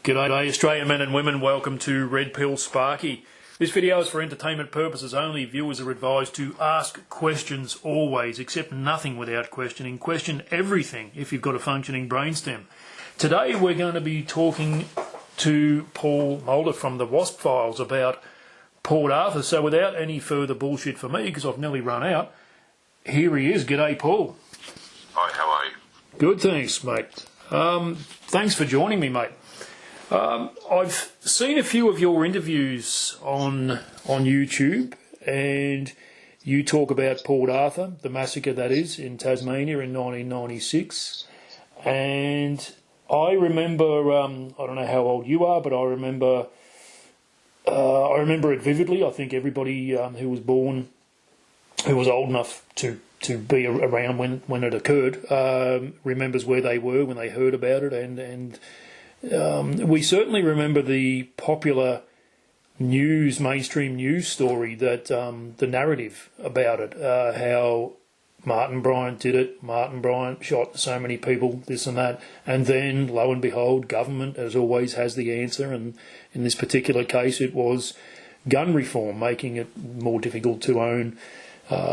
G'day Australian men and women, welcome to Redpillsparky. This video is for entertainment purposes only. Viewers are advised to ask questions always, accept nothing without questioning, question everything if you've got a functioning brainstem. Today we're going to be talking to Paul Mulder from the WASP Files about Port Arthur. So without any further bullshit for me, because I've nearly run out, here he is. G'day Paul. Hi, how are you? Good, thanks mate. Thanks for joining me, mate. I've seen a few of your interviews on YouTube, and you talk about Port Arthur, the massacre that is, in Tasmania in 1996. And I remember, I don't know how old you are, but I remember it vividly. I think everybody who was born, who was old enough to be around when it occurred, remembers where they were when they heard about it, and we certainly remember the popular news, mainstream news story that the narrative about it, how Martin Bryant did it, Martin Bryant shot so many people, this and that, and then, lo and behold, government, as always, has the answer, and in this particular case it was gun reform, making it more difficult to own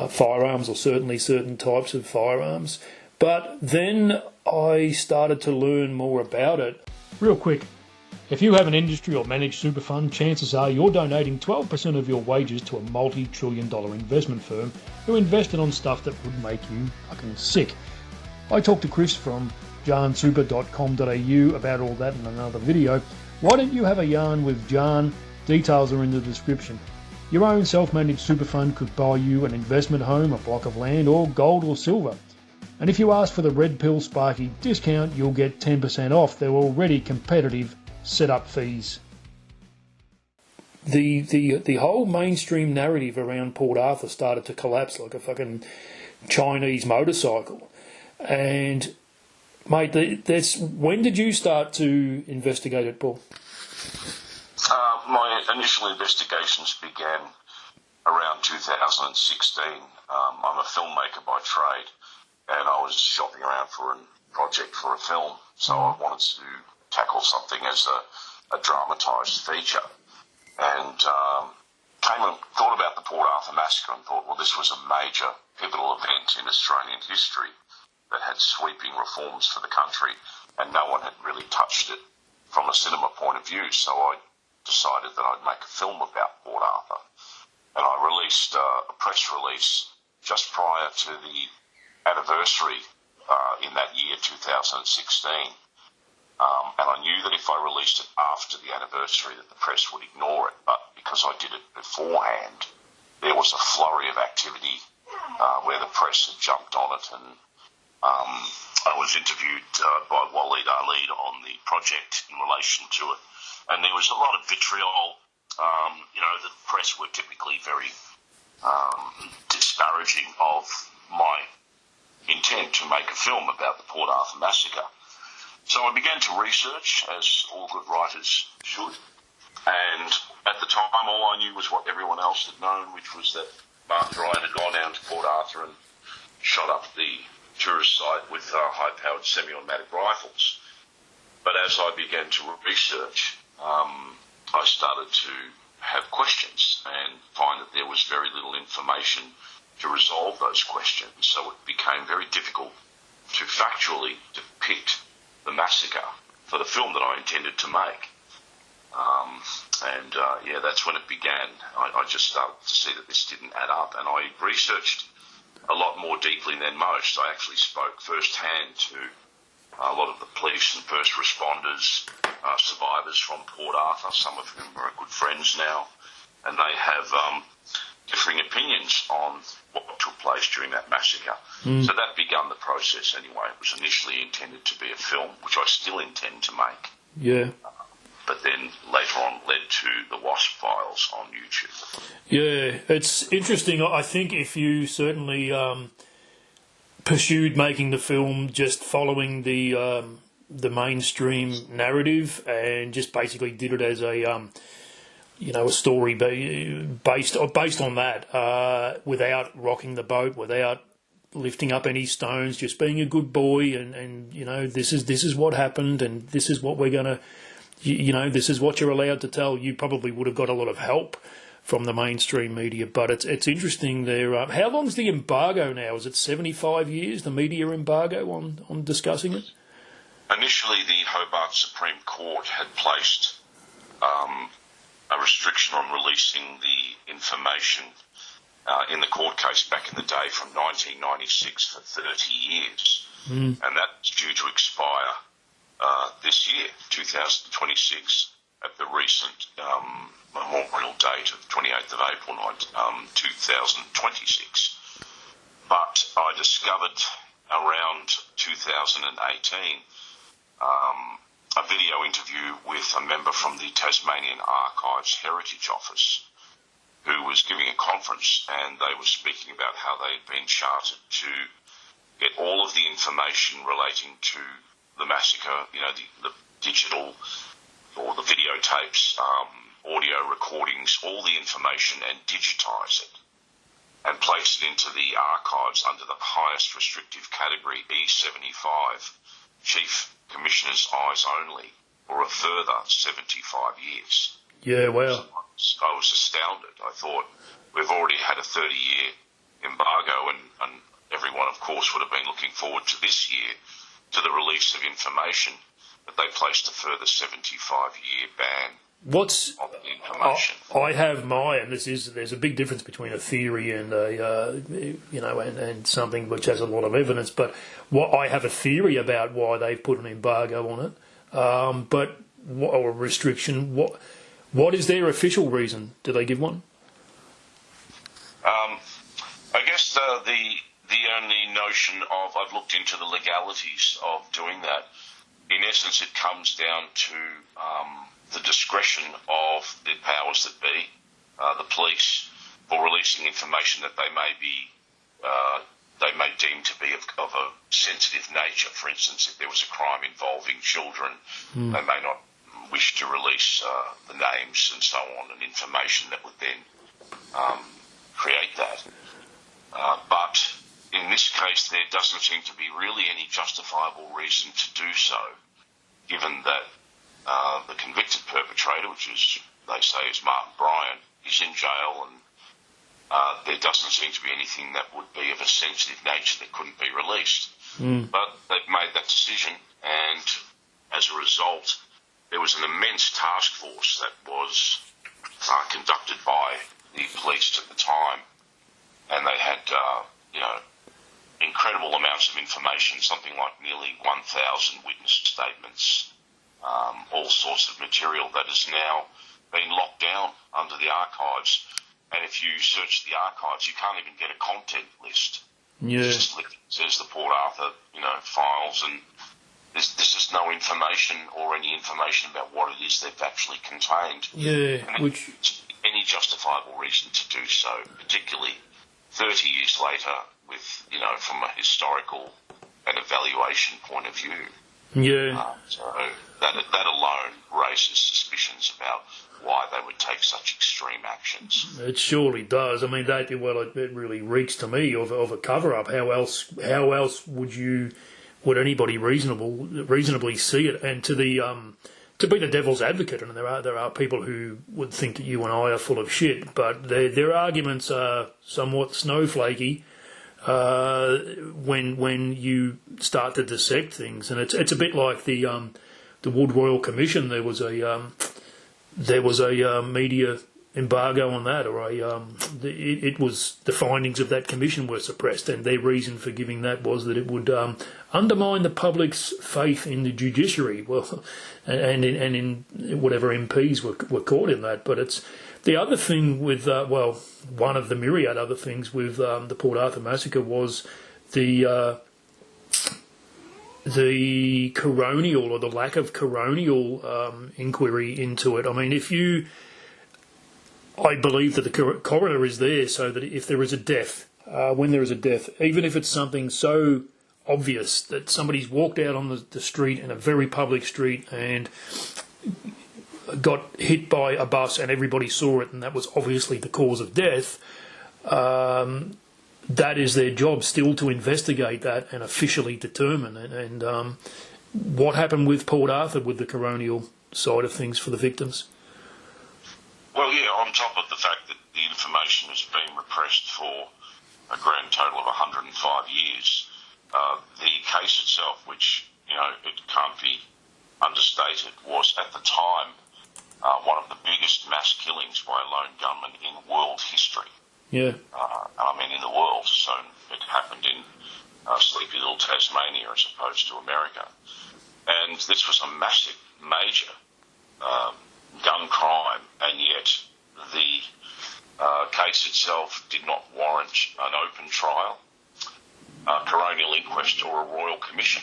firearms, or certainly certain types of firearms. But then I started to learn more about it. Real quick, if you have an industry or managed super fund, chances are you're donating 12% of your wages to a multi-trillion-dollar investment firm who invested on stuff that would make you fucking sick. I talked to Chris from jarnsuper.com.au about all that in another video. Why don't you have a yarn with Jarn? Details are in the description. Your own self-managed super fund could buy you an investment home, a block of land, or gold or silver. And if you ask for the Redpillsparky discount, you'll get 10% off their already competitive setup fees. The whole mainstream narrative around Port Arthur started to collapse like a fucking Chinese motorcycle. And, mate, when did you start to investigate it, Paul? My initial investigations began around 2016. I'm a filmmaker by trade, and I was shopping around for a project for a film, so I wanted to tackle something as a dramatised feature, and came and thought about the Port Arthur Massacre and thought, well, this was a major pivotal event in Australian history that had sweeping reforms for the country, and no one had really touched it from a cinema point of view, so I decided that I'd make a film about Port Arthur, and I released a press release just prior to the anniversary in that year, 2016, and I knew that if I released it after the anniversary that the press would ignore it, but because I did it beforehand, there was a flurry of activity where the press had jumped on it, and I was interviewed by Waleed Ali on the project in relation to it, and there was a lot of vitriol. The press were typically very disparaging of my intent to make a film about the Port Arthur Massacre. So I began to research, as all good writers should, and at the time all I knew was what everyone else had known, which was that Martin Bryant had gone down to Port Arthur and shot up the tourist site with high-powered semi-automatic rifles. But as I began to research, I started to have questions and find that there was very little information to resolve those questions, so it became very difficult to factually depict the massacre for the film that I intended to make. That's when it began. I just started to see that this didn't add up, and I researched a lot more deeply than most. I actually spoke firsthand to a lot of the police and first responders, survivors from Port Arthur, some of whom are good friends now, and they have differing opinions on what took place during that massacre. So that began the process anyway. It was initially intended to be a film, which I still intend to make. Yeah. But then later on led to the WASP Files on YouTube. Yeah, it's interesting. I think if you certainly pursued making the film just following the mainstream narrative and just basically did it as a story based on that, without rocking the boat, without lifting up any stones, just being a good boy, and this is what happened, and this is what we're going to this is what you're allowed to tell. You probably would have got a lot of help from the mainstream media, but it's interesting there. How long's the embargo now? Is it 75 years, the media embargo on discussing it? Initially, the Hobart Supreme Court had placed a restriction on releasing the information in the court case back in the day from 1996 for 30 years. And that's due to expire this year, 2026, at the recent memorial date of 28th of April 2026. But I discovered around 2018 a video interview with a member from the Tasmanian Archives Heritage Office who was giving a conference, and they were speaking about how they had been chartered to get all of the information relating to the massacre, the digital or the videotapes, audio recordings, all the information, and digitise it and place it into the archives under the highest restrictive category, E75, Chief Commissioner's eyes only, for a further 75 years. Yeah, wow. So I was astounded. I thought, we've already had a 30-year embargo, and everyone, of course, would have been looking forward to this year, to the release of information, but they placed a further 75-year ban on the information. I have and there's a big difference between a theory and and something which has a lot of evidence. But I have a theory about why they've put an embargo on it, or a restriction. What is their official reason? Do they give one? I guess the only notion of, I've looked into the legalities of doing that. In essence, it comes down to the discretion of the powers that be, the police, for releasing information that they may deem to be of a sensitive nature. For instance, if there was a crime involving children, they may not wish to release the names and so on, and information that would then create that. But in this case, there doesn't seem to be really any justifiable reason to do so, given that the convicted perpetrator, which is, they say, is Martin Bryan, is in jail, and there doesn't seem to be anything that would be of a sensitive nature that couldn't be released. But they've made that decision, and as a result, there was an immense task force that was conducted by the police at the time, and they had, incredible amounts of information, something like nearly 1,000 witness statements, all sorts of material that has now been locked down under the archives. And if you search the archives, you can't even get a content list. Yeah. It just says the Port Arthur, files, and there's just no information or any information about what it is they've actually contained. Yeah, and any justifiable reason to do so, particularly 30 years later, with from a historical and evaluation point of view. Yeah. So that alone raises suspicions about why they would take such extreme actions. It surely does. I mean, it really reeks to me of a cover-up. How else would anybody reasonably see it? And to be the devil's advocate, and there are people who would think that you and I are full of shit, but their arguments are somewhat snowflakey when you start to dissect things, and it's a bit like the Wood Royal Commission. There was a media embargo on that, or it was the findings of that commission were suppressed, and their reason for giving that was that it would undermine the public's faith in the judiciary. Well, and in whatever MPs were caught in that. But it's the other thing with one of the myriad other things with the Port Arthur Massacre was the coronial, or the lack of coronial inquiry into it. I mean, I believe that the coroner is there so that if there is a death, when there is a death, even if it's something so obvious that somebody's walked out on the street, in a very public street, and got hit by a bus and everybody saw it and that was obviously the cause of death, that is their job still to investigate that and officially determine it. And what happened with Port Arthur with the coronial side of things for the victims. Well, yeah, on top of the fact that the information has been repressed for a grand total of 105 years, the case itself, which, it can't be understated, was at the time one of the biggest mass killings by a lone gunman in world history. Yeah. In the world. So it happened in Sleepy Little Tasmania as opposed to America. And this was a massive, major gun crime, and yet the case itself did not warrant an open trial, coronial inquest or a royal commission.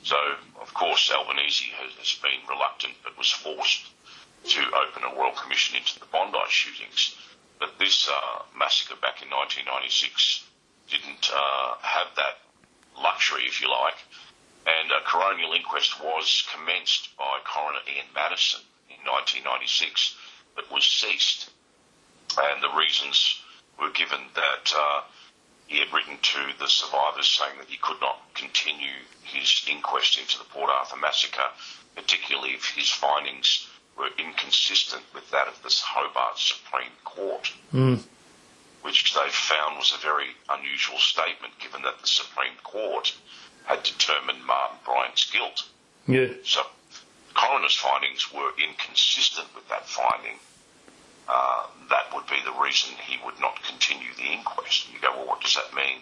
So, of course, Albanese has been reluctant but was forced to open a royal commission into the Bondi shootings. But this massacre back in 1996 didn't have that luxury, if you like, and a coronial inquest was commenced by Coroner Ian Madison in 1996, but was ceased. And the reasons were given that he had written to the survivors saying that he could not continue his inquest into the Port Arthur Massacre, particularly if his findings were inconsistent with that of the Hobart Supreme Court, which they found was a very unusual statement, given that the Supreme Court had determined Martin Bryant's guilt. Yeah. So the coroner's findings were inconsistent with that finding. That would be the reason he would not continue the inquest. And you go, well, what does that mean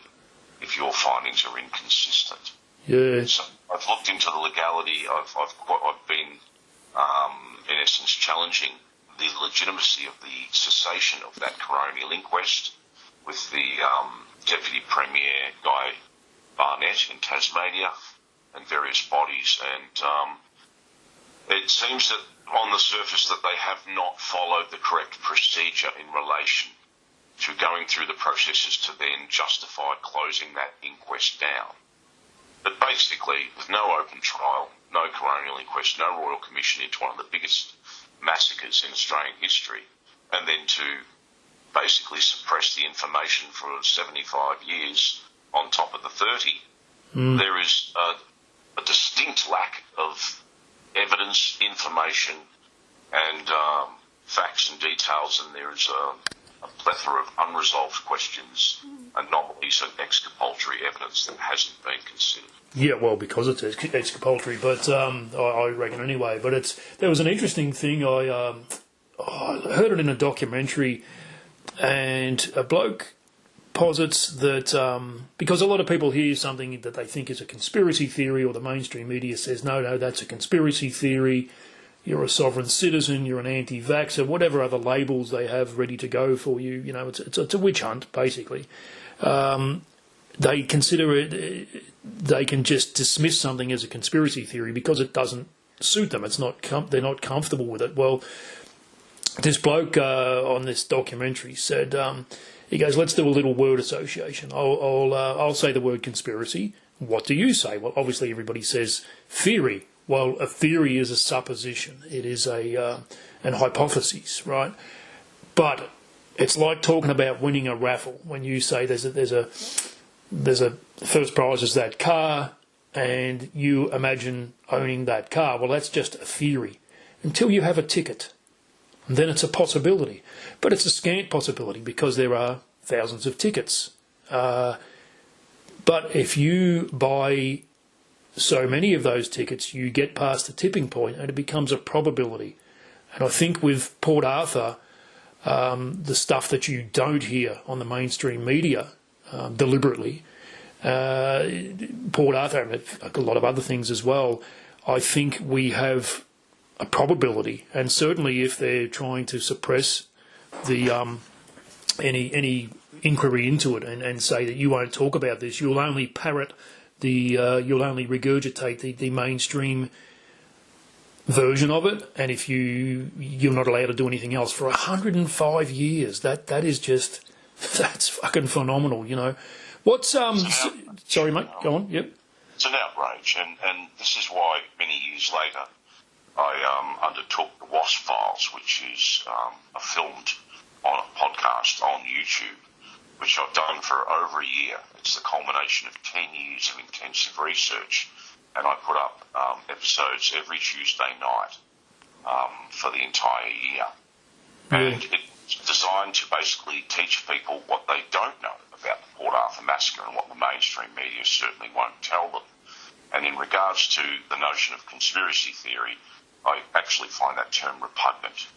if your findings are inconsistent? Yeah. So I've looked into the legality. I've been in essence challenging the legitimacy of the cessation of that coronial inquest with the Deputy Premier Guy Barnett in Tasmania and various bodies, and it seems that on the surface that they have not followed the correct procedure in relation to going through the processes to then justify closing that inquest down. But basically, with no open trial, no coronial inquest, no royal commission into one of the biggest massacres in Australian history, and then to basically suppress the information for 75 years on top of the 30, there is a distinct lack of evidence, information, and facts and details, and there is a plethora of unresolved questions, anomalies, and exculpatory evidence that hasn't been considered. Yeah, well, because it's exculpatory, but I reckon anyway. But there was an interesting thing. I heard it in a documentary, and a bloke posits that because a lot of people hear something that they think is a conspiracy theory, or the mainstream media says, no, that's a conspiracy theory, you're a sovereign citizen, you're an anti-vaxxer, whatever other labels they have ready to go for you. It's a witch hunt, basically. They consider it, they can just dismiss something as a conspiracy theory because it doesn't suit them. They're not comfortable with it. Well, this bloke on this documentary said, he goes, let's do a little word association. I'll say the word conspiracy. What do you say? Well, obviously everybody says theory. Well, a theory is a supposition. It is an hypothesis, right? But it's like talking about winning a raffle when you say there's a first prize is that car, and you imagine owning that car. Well, that's just a theory until you have a ticket. And then it's a possibility. But it's a scant possibility because there are thousands of tickets. But if you buy so many of those tickets, you get past the tipping point and it becomes a probability. And I think with Port Arthur, the stuff that you don't hear on the mainstream media deliberately, Port Arthur and a lot of other things as well, I think we have a probability, and certainly if they're trying to suppress the any inquiry into it and say that you won't talk about this, you'll only parrot you'll only regurgitate the mainstream version of it, and if you're not allowed to do anything else for 105 years, that is just, that's fucking phenomenal, What's sorry mate, go on. Yep. It's an outrage, and this is why many years later I undertook the WASP Files, which is filmed on a podcast on YouTube, which I've done for over a year. It's the culmination of 10 years of intensive research, and I put up episodes every Tuesday night. for the entire year. And it's designed to basically teach people what they don't know about the Port Arthur Massacre and what the mainstream media certainly won't tell them. And in regards to the notion of conspiracy theory, I actually find that term repugnant.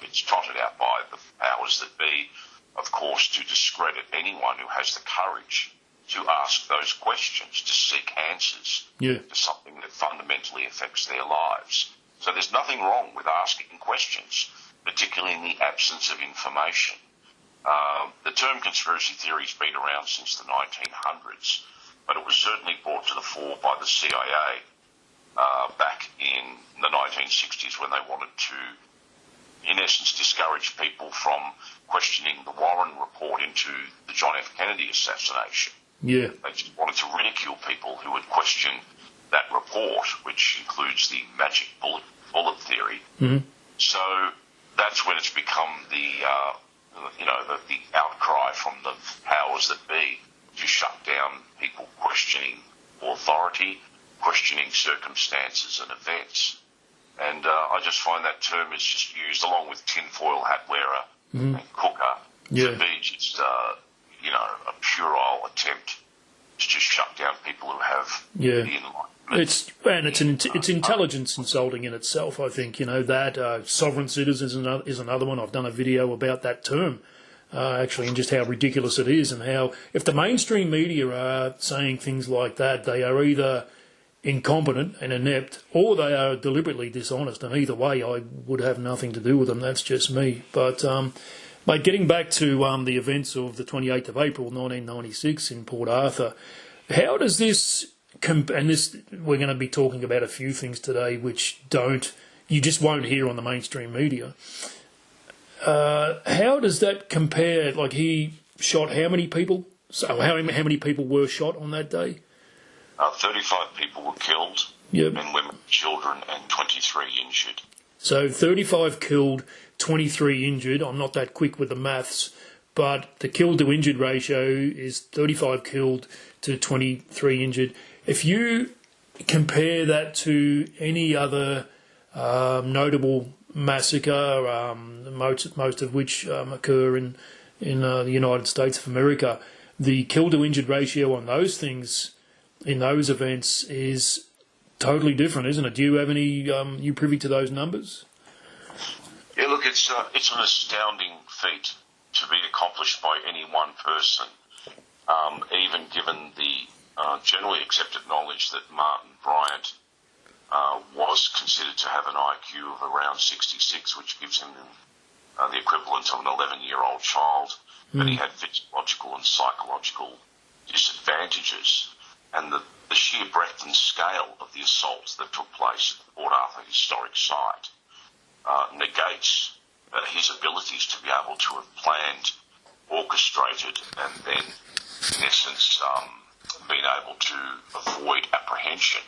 It's trotted out by the powers that be, of course, to discredit anyone who has the courage to ask those questions, to seek answers to something that fundamentally affects their lives. So there's nothing wrong with asking questions, particularly in the absence of information. The term conspiracy theory has been around since the 1900s, but it was certainly brought to the fore by the CIA back in the 1960s when they wanted to, in essence, discourage people from questioning the Warren report into the John F. Kennedy assassination. They just wanted to ridicule people who would question that report, which includes the magic bullet theory. So that's when it's become the outcry from the powers that be to shut down people questioning authority, questioning circumstances and events. And I just find that term is just used along with tinfoil hat wearer and cooker to be just, a puerile attempt to just shut down people who have the enlightenment. It's intelligence insulting in itself, I think. That sovereign citizen is another one. I've done a video about that term, actually, and just how ridiculous it is, and how if the mainstream media are saying things like that, they are either incompetent and inept, or they are deliberately dishonest, and either way I would have nothing to do with them. That's just me. But getting back to the events of the 28th of April 1996 in Port Arthur, how does this we're going to be talking about a few things today which you just won't hear on the mainstream media. How does that compare? Like, he shot how many people? So how many people were shot on that day? 35 people were killed, men, women, children, and 23 injured. So 35 killed, 23 injured. I'm not that quick with the maths, but the killed to injured ratio is 35 killed to 23 injured. If you compare that to any other notable massacre, most of which occur in the United States of America, the killed to injured ratio on those things in those events is totally different, isn't it? Do you have any? You privy to those numbers? Yeah, look, it's an astounding feat to be accomplished by any one person, even given the generally accepted knowledge that Martin Bryant was considered to have an IQ of around 66, which gives him the equivalent of an 11-year-old child, but he had physiological and psychological disadvantages. And the sheer breadth and scale of the assault that took place at the Port Arthur historic site negates his abilities to be able to have planned, orchestrated, and then, in essence, been able to avoid apprehension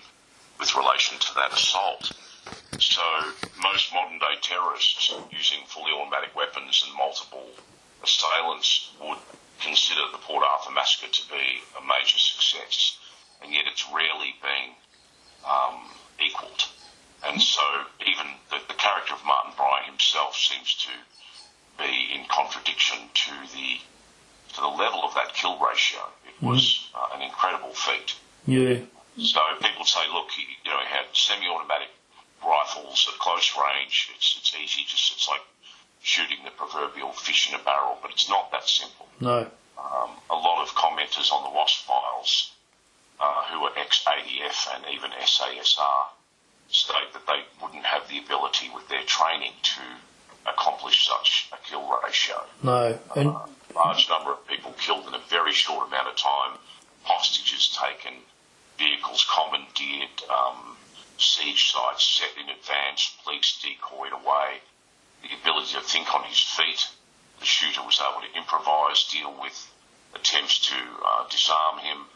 with relation to that assault. So most modern-day terrorists using fully automatic weapons and multiple assailants would consider the Port Arthur Massacre to be a major success, and yet it's rarely been equalled. And so even the character of Martin Bryant himself seems to be in contradiction to the level of that kill ratio. It was an incredible feat. Yeah. So people say, look, he had semi-automatic rifles at close range. It's easy, it's like shooting the proverbial fish in a barrel, but it's not that simple. No. A lot of commenters on the WASP files who are ex-ADF and even SASR state that they wouldn't have the ability with their training to accomplish such a kill ratio. No. And large number of people killed in a very short amount of time, hostages taken, vehicles commandeered, siege sites set in advance, police decoyed away, the ability to think on his feet. The shooter was able to improvise, deal with attempts to disarm him.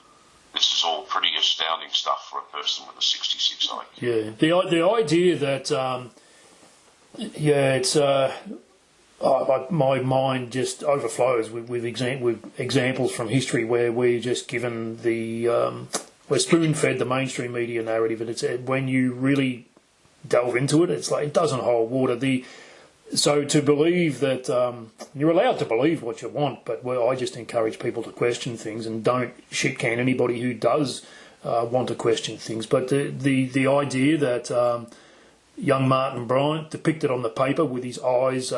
This is all pretty astounding stuff for a person with a 66 IQ. Yeah, the idea that my mind just overflows with examples from history where we're just given we're spoon-fed the mainstream media narrative, and it's when you really delve into it. It's like it doesn't hold water. So to believe that you're allowed to believe what you want, but I just encourage people to question things and don't shit can anybody who does want to question things. But the idea that young Martin Bryant, depicted on the paper with his eyes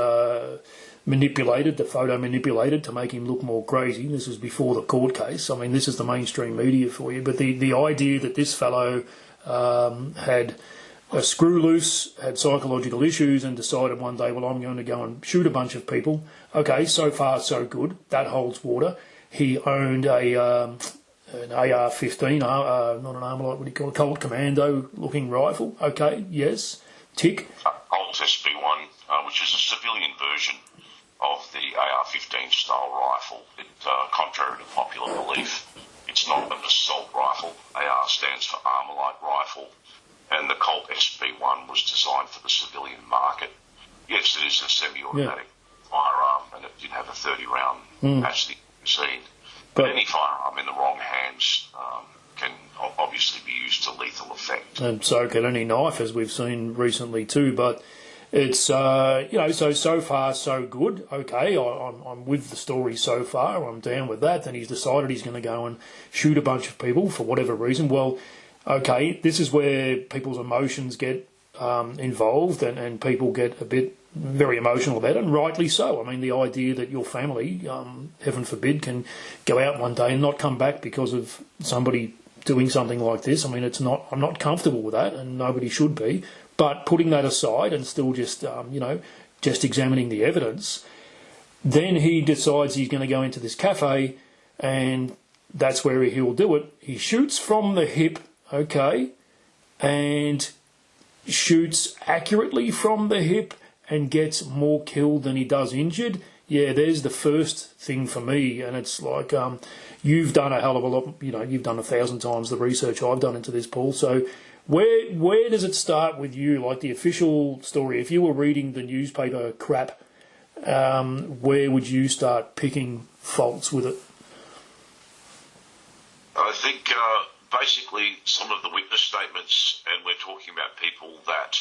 manipulated, the photo manipulated to make him look more crazy. This was before the court case. I mean, this is the mainstream media for you. But the idea that this fellow had a screw loose, had psychological issues, and decided one day, well, I'm going to go and shoot a bunch of people. Okay, so far so good. That holds water. He owned an AR-15, not an Armalite, what do you call it, Colt Commando-looking rifle. Okay, yes. Tick. Colt SB1, which is a civilian version of the AR-15 style rifle. It, contrary to popular belief, it's not an assault rifle. AR stands for Armalite rifle. And the Colt SB1 was designed for the civilian market. Yes, it is a semi-automatic firearm, and it did have a 30-round capacity magazine. But any firearm in the wrong hands can obviously be used to lethal effect. And so can any knife, as we've seen recently too. But it's, so far so good. Okay, I'm with the story so far. I'm down with that. Then he's decided he's going to go and shoot a bunch of people for whatever reason. Well, okay, this is where people's emotions get involved and people get a bit very emotional about it, and rightly so. I mean, the idea that your family, heaven forbid, can go out one day and not come back because of somebody doing something like this, I mean, I'm not comfortable with that, and nobody should be. But putting that aside and still just, just examining the evidence, then he decides he's going to go into this cafe, and that's where he'll do it. He shoots from the hip, okay, and shoots accurately from the hip and gets more killed than he does injured. Yeah, there's the first thing for me, and it's like you've done a hell of a lot. You've done 1,000 times the research I've done into this, Paul. So where does it start with you? Like the official story, if you were reading the newspaper crap, where would you start picking faults with it? I think basically some of the witness statements, and we're talking about people that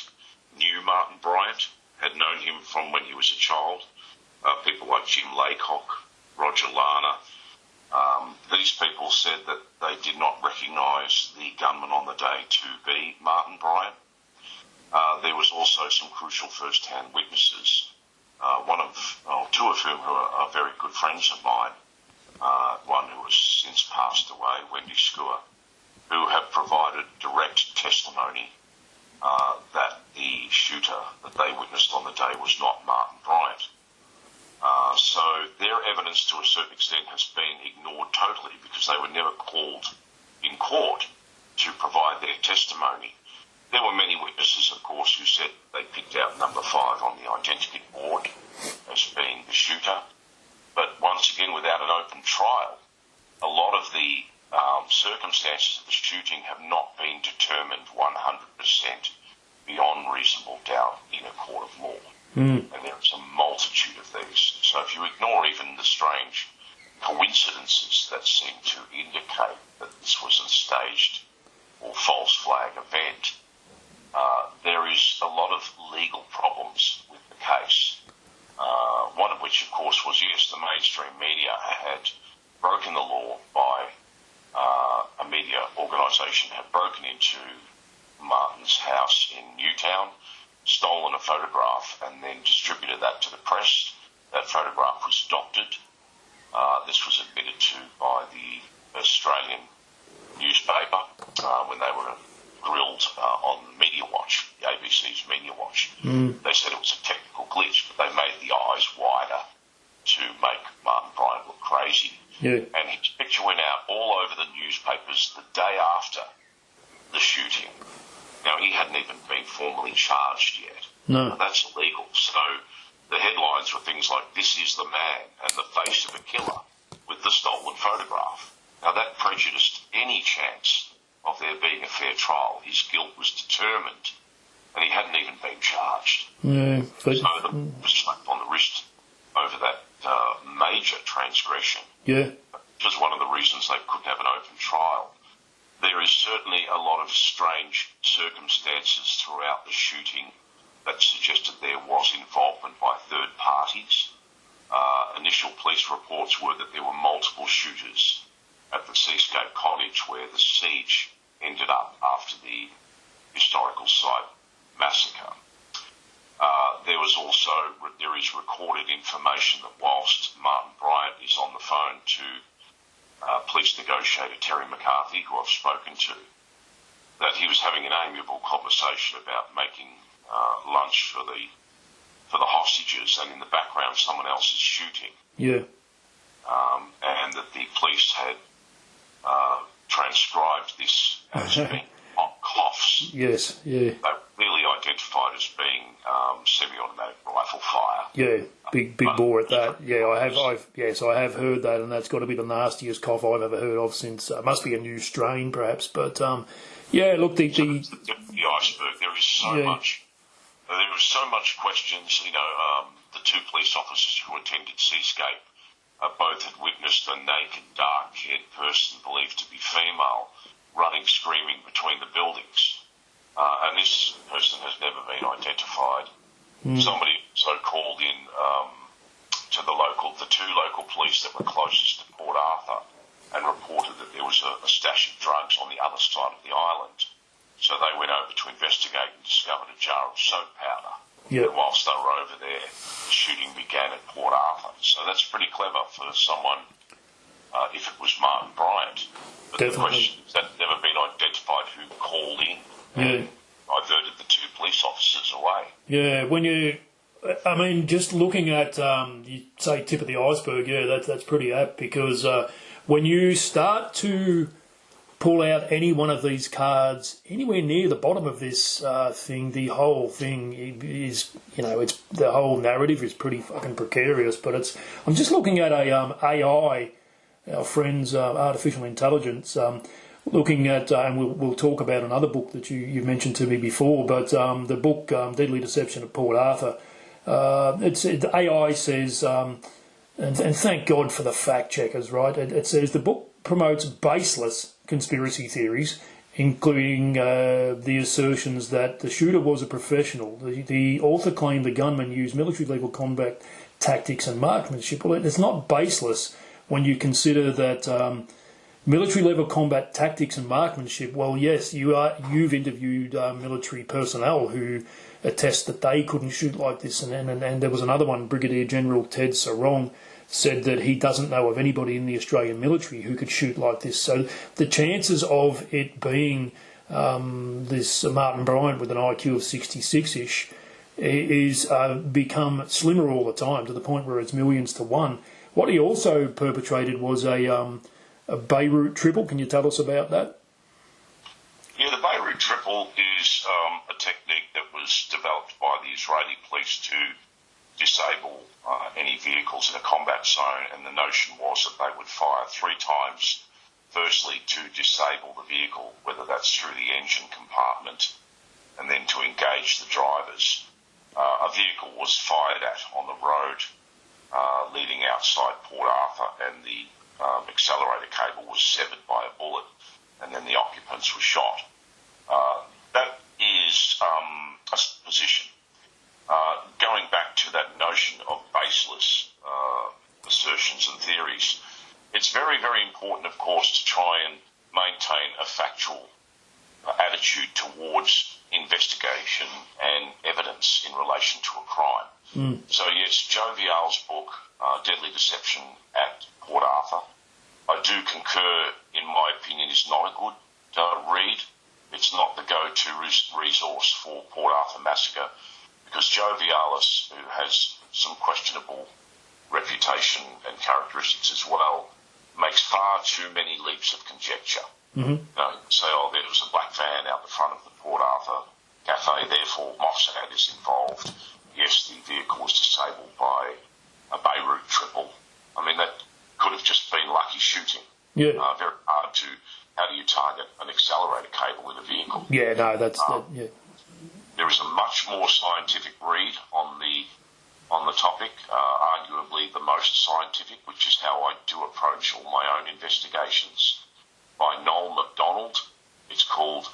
knew Martin Bryant, had known him from when he was a child. People like Jim Laycock, Roger Lana. These people said that they did not recognise the gunman on the day to be Martin Bryant. There was also some crucial first-hand witnesses, two of whom who are very good friends of mine, one who has since passed away, Wendy Skua, who have provided direct testimony that the shooter that they witnessed on the day was not Martin Bryant. So their evidence to a certain extent has been ignored totally because they were never called in court to provide their testimony. There were many witnesses, of course, who said they picked out number 5 on the identity board as being the shooter. But once again, without an open trial, a lot of the circumstances of the shooting have not been determined 100% beyond reasonable doubt in a court of law. And there's a multitude of these. So if you ignore even the strange coincidences that seem to indicate that this was a staged or false flag event, there is a lot of legal problems with the case. One of which, of course, was, yes, the mainstream media had broken the law by a media organisation had broken into Martin's house in Newtown, stolen a photograph and then distributed that to the press. That photograph was doctored. This was admitted to by the Australian newspaper when they were grilled on Media Watch, the ABC's Media Watch. They said it was a technical glitch, but they made the eyes wider to make Martin Bryant look crazy. Yeah. And his picture went out all over the newspapers the day after the shooting. Now, he hadn't even been formally charged yet. No. That's illegal. So the headlines were things like, "This is the man," and "The face of a killer," with the stolen photograph. Now, that prejudiced any chance of there being a fair trial. His guilt was determined, and he hadn't even been charged. Yeah, so the was slapped on the wrist over that major transgression. Yeah. Which was one of the reasons they couldn't have an open trial. there is certainly a lot of strange circumstances throughout the shooting that suggested there was involvement by third parties. Initial police reports were that there were multiple shooters at the Seascape Cottage where the siege ended up after the historical site massacre. There is recorded information that whilst Martin Bryant is on the phone to police negotiator Terry McCarthy, who I've spoken to, that he was having an amiable conversation about making lunch for the hostages, and in the background someone else is shooting. Yeah. And that the police had transcribed this as being coughs. Yes, yeah. They were clearly identified as being semi-automatic rifle fire. Yeah, big bore at that. Yeah, I have heard that, and that's got to be the nastiest cough I've ever heard of since. Must be a new strain, perhaps. But yeah, look, the iceberg. There is so much. There was so much questions. The two police officers who attended Seascape both had witnessed a naked, dark-haired person believed to be female running, screaming between the buildings. And this person has never been identified. Somebody also called in to the two local police that were closest to Port Arthur and reported that there was a stash of drugs on the other side of the island. So they went over to investigate and discovered a jar of soap powder. Yep. And whilst they were over there, the shooting began at Port Arthur. So that's pretty clever for someone, if it was Martin Bryant. But Definitely. the question is that never been identified who called in and diverted the two police officers away. Yeah, just looking at, you say tip of the iceberg, that's pretty apt, because when you start to pull out any one of these cards anywhere near the bottom of this thing, the whole thing is, it's the whole narrative is pretty fucking precarious. But I'm just looking at a AI, our friends, artificial intelligence, looking at, and we'll talk about another book that you mentioned to me before, but the book Deadly Deception at Port Arthur. The AI says, and thank God for the fact checkers, right? It says the book promotes baseless conspiracy theories, including the assertions that the shooter was a professional. The author claimed the gunman used military-level combat tactics and marksmanship. Well, it's not baseless when you consider that military-level combat tactics and marksmanship. Well, yes, you've interviewed military personnel who attest that they couldn't shoot like this, and there was another one, Brigadier General Ted Sarong, said that he doesn't know of anybody in the Australian military who could shoot like this. So the chances of it being this Martin Bryant with an IQ of 66-ish is become slimmer all the time, to the point where it's millions to one. What he also perpetrated was a Beirut triple. Can you tell us about that? Yeah, the Beirut triple is a technique that was developed by the Israeli police to disable any vehicles in a combat zone, and the notion was that they would fire 3 times, firstly to disable the vehicle, whether that's through the engine compartment, and then to engage the drivers. A vehicle was fired at on the road leading outside Port Arthur, and the accelerator cable was severed by a bullet, and then the occupants were shot. That is a position. Going back to that notion of baseless assertions and theories, it's very, very important, of course, to try and maintain a factual attitude towards investigation and evidence in relation to a crime. So, yes, Joe Vial's book, Deadly Deception at Port Arthur, I do concur, in my opinion, is not a good read. It's not the go-to resource for Port Arthur Massacre, because Joe Vialis, who has some questionable reputation and characteristics as well, makes far too many leaps of conjecture. Say, there was a black van out the front of the Port Arthur cafe, therefore Mossad is involved. Yes, the vehicle was disabled by a Beirut triple. I mean, that could have just been lucky shooting. Yeah. Very hard to, how do you target an accelerator cable with a vehicle? Yeah, no, yeah. There is a much more scientific read on the topic, arguably the most scientific, which is how I do approach all my own investigations. by Noel MacDonald. It's called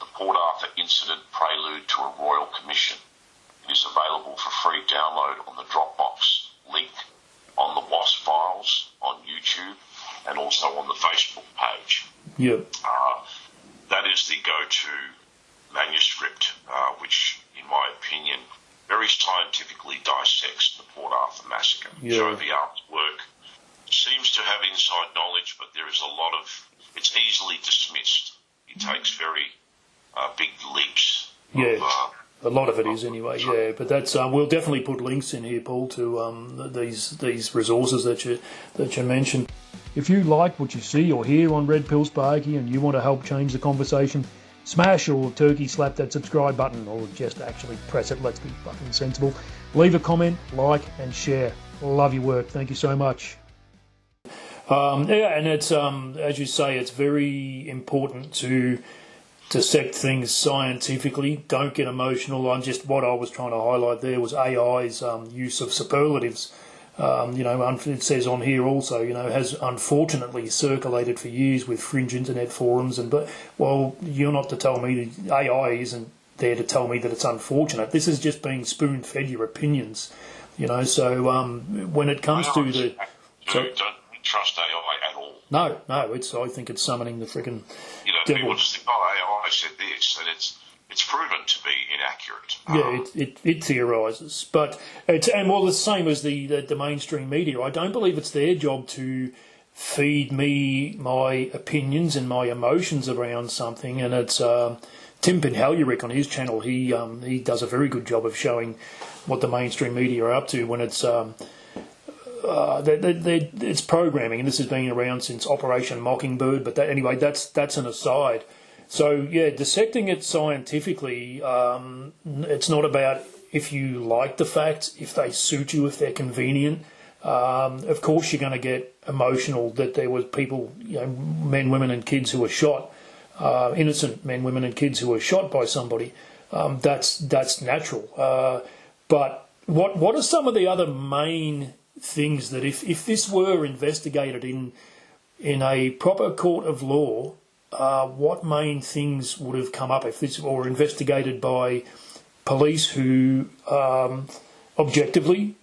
The Port Arthur Incident Prelude to a Royal Commission. It is available for free download on the Dropbox link, on the WASP files, on YouTube, and also on the Facebook page. Yep. That is the go-to manuscript, which, in my opinion, very scientifically dissects the Port Arthur Massacre. Yeah. So the artwork seems to have inside knowledge, but there is a lot of... It's easily dismissed. It takes very big leaps. Yeah. A lot of it is anyway, yeah. But that's we'll definitely put links in here, Paul, to these resources that you mentioned. If you like what you see or hear on Redpillsparky and you want to help change the conversation, smash or turkey slap that subscribe button, or just actually press it. Let's be fucking sensible. Leave a comment, like, and share. Love your work. Thank you so much. Yeah, and it's as you say, it's very important to dissect things scientifically. Don't get emotional. What I was trying to highlight there was AI's use of superlatives. It says on here also, has unfortunately circulated for years with fringe internet forums. Well, you're not to tell me that AI isn't there to tell me that it's unfortunate. This is just being spoon-fed your opinions, So when it comes to the... Don't trust AI at all. No, I think it's summoning the freaking devil. People just think, AI said this, and it's proven to be inaccurate. Yeah, it theorises, but the same as the mainstream media. I don't believe it's their job to feed me my opinions and my emotions around something. And it's Tim Penhalierick on his channel. He does a very good job of showing what the mainstream media are up to when it's it's programming, and this has been around since Operation Mockingbird. But anyway, that's an aside. So yeah, dissecting it scientifically, it's not about if you like the facts, if they suit you, if they're convenient. Of course, you're going to get emotional that there were people, men, women, and kids who were shot, innocent men, women, and kids who were shot by somebody. That's natural. But what are some of the other main things that if this were investigated in a proper court of law, what main things would have come up if this were investigated by police who objectively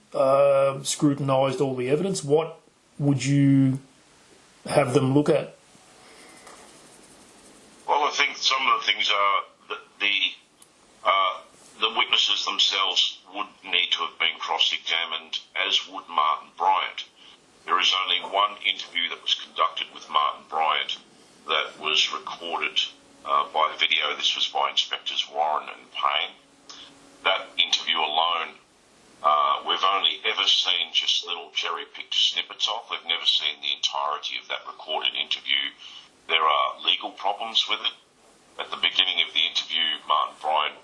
scrutinised all the evidence? What would you have them look at? Well, I think some of the things are that the witnesses themselves would need to have been cross-examined, as would Martin Bryant. There is only one interview that was conducted with Martin Bryant that was recorded by video. This was by Inspectors Warren and Payne. That interview alone, we've only ever seen just little cherry-picked snippets of. We've never seen the entirety of that recorded interview. There are legal problems with it. At the beginning of the interview, Martin Bryant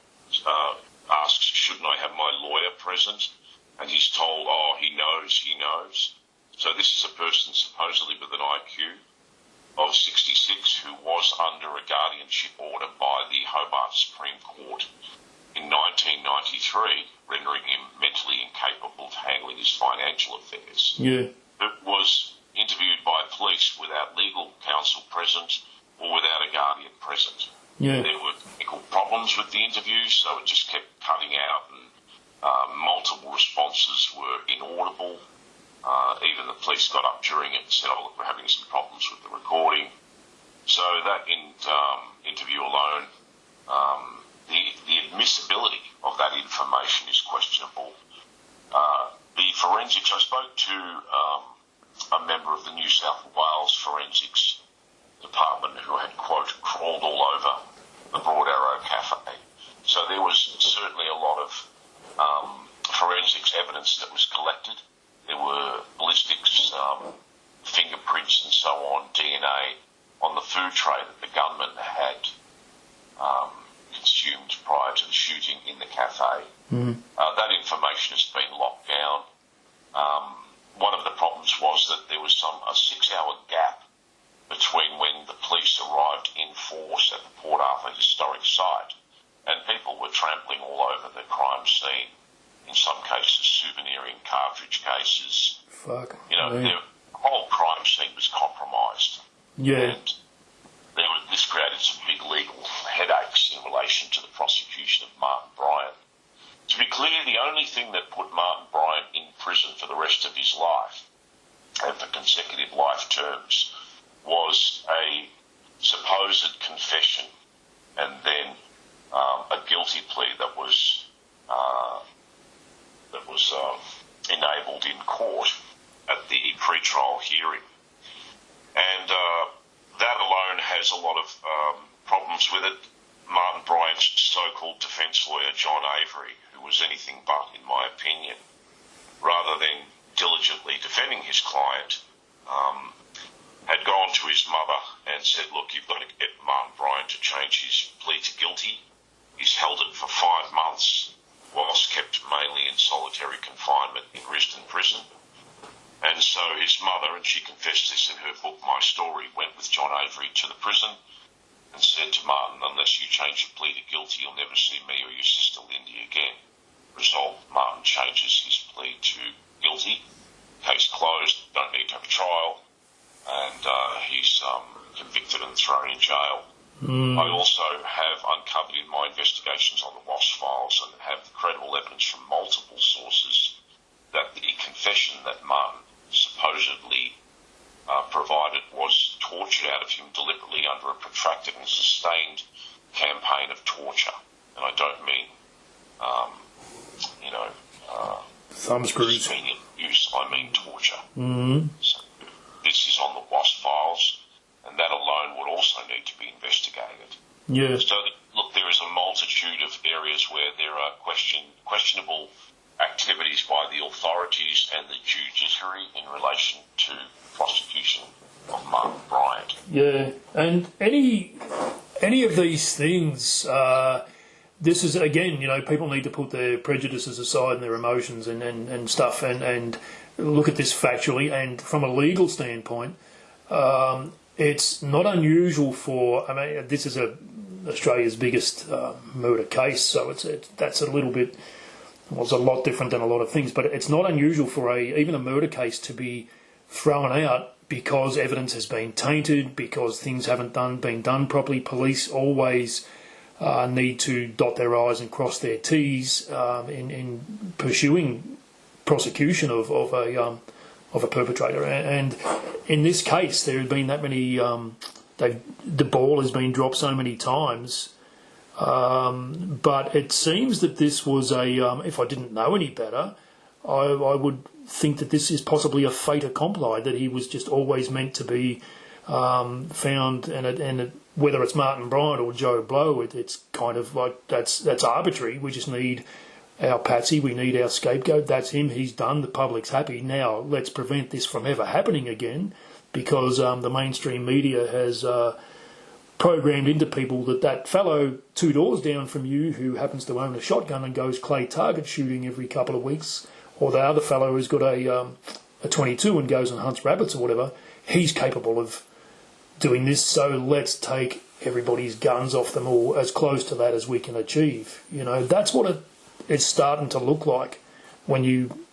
asks, shouldn't I have my lawyer present? And he's told, he knows. So this is a person supposedly with an IQ of 66 who was under a guardianship order by the Hobart Supreme Court in 1993, rendering him mentally incapable of handling his financial affairs. Yeah. It was interviewed by police without legal counsel present or without a guardian present. Yeah. There were technical problems with the interview, so it just kept cutting out, and multiple responses were inaudible. Even the police got up during it and said, look, we're having some problems with the recording. So that interview alone, the admissibility of that information is questionable. The forensics, I spoke to a member of the New South Wales Forensics Department who had, quote, crawled all over the Broad Arrow Cafe. So there was certainly a lot of forensics evidence that was collected. There were ballistics, fingerprints and so on, DNA on the food tray that the gunman had consumed prior to the shooting in the cafe. Mm. That information has been locked down. One of the problems was that there was a 6-hour gap between when the police arrived in force at the Port Arthur historic site, and people were trampling all over the crime scene. In some cases, souveniring cartridge cases. Fuck. The whole crime scene was compromised. Yeah. And this created some big legal headaches in relation to the prosecution of Martin Bryant. To be clear, the only thing that put Martin Bryant in prison for the rest of his life, and for consecutive life terms, was a supposed confession and then a guilty plea that was enabled in court at the pre-trial hearing. And that alone has a lot of problems with it. Martin Bryant's so-called defence lawyer, John Avery, who was anything but, in my opinion, rather than diligently defending his client, had gone to his mother and said, look, you've got to get Martin Bryant to change his plea to guilty. He's held it for 5 months, whilst kept mainly in solitary confinement in Brisbane prison. And so his mother, and she confessed this in her book, My Story, went with John Avery to the prison and said to Martin, unless you change your plea to guilty, you'll never see me or your sister Lindy again. Result, Martin changes his plea to guilty. Case closed, don't need to have a trial, and he's convicted and thrown in jail. I also have uncovered in my investigations on the WASP files and have credible evidence from multiple sources that the confession that Martin supposedly provided was tortured out of him deliberately under a protracted and sustained campaign of torture. And I don't mean, thumb screws. Use, I mean torture. So this is on the WASP files, and that alone would also need to be investigated. Yeah. So, look, there is a multitude of areas where there are questionable activities by the authorities and the judiciary in relation to prosecution of Martin Bryant. Yeah, and any of these things, this is, again, people need to put their prejudices aside and their emotions and stuff and look at this factually. And from a legal standpoint, it's not unusual for, this is Australia's biggest murder case, so that's a little bit, it's a lot different than a lot of things, but it's not unusual for even a murder case to be thrown out because evidence has been tainted, because things haven't been done properly. Police always need to dot their I's and cross their T's in pursuing prosecution of a perpetrator. And in this case, there have been that many. The ball has been dropped so many times. But it seems that this was if I didn't know any better, I would think that this is possibly a fait accompli, that he was just always meant to be found, and whether it's Martin Bryant or Joe Blow, it's kind of like that's arbitrary. We just need our patsy, we need our scapegoat, that's him, he's done, the public's happy. Now let's prevent this from ever happening again, because the mainstream media has programmed into people that fellow 2 doors down from you who happens to own a shotgun and goes clay target shooting every couple of weeks, or the other fellow who's got a 22 and goes and hunts rabbits or whatever, he's capable of doing this, so let's take everybody's guns off them, or as close to that as we can achieve. That's what it's starting to look like when you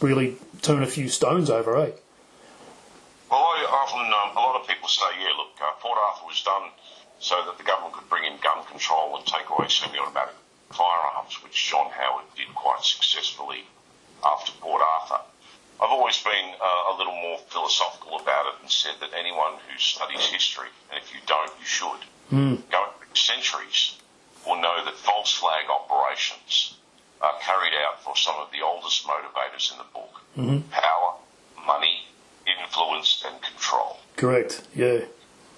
really turn a few stones over, eh? Well, a lot of people say, Port Arthur was done so that the government could bring in gun control and take away semi-automatic firearms, which John Howard did quite successfully after Port Arthur. I've always been a little more philosophical about it and said that anyone who studies history, and if you don't, you should, go back centuries, will know that false flag operations are carried out for some of the oldest motivators in the book. Power, money, influence and control. Correct, yeah.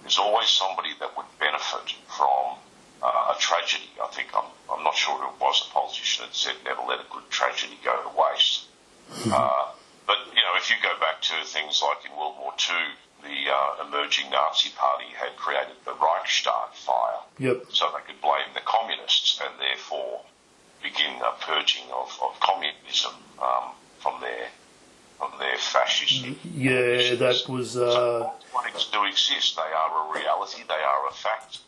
There's always somebody that would benefit from a tragedy. I think, I'm not sure who it was, a politician that said never let a good tragedy go to waste. But, if you go back to things like in World War II, the emerging Nazi party had created the Reichstag fire. Yep. So they could blame the communists and therefore begin a purging of communism from their fascist. Yeah, that was. So politics do exist. They are a reality. They are a fact.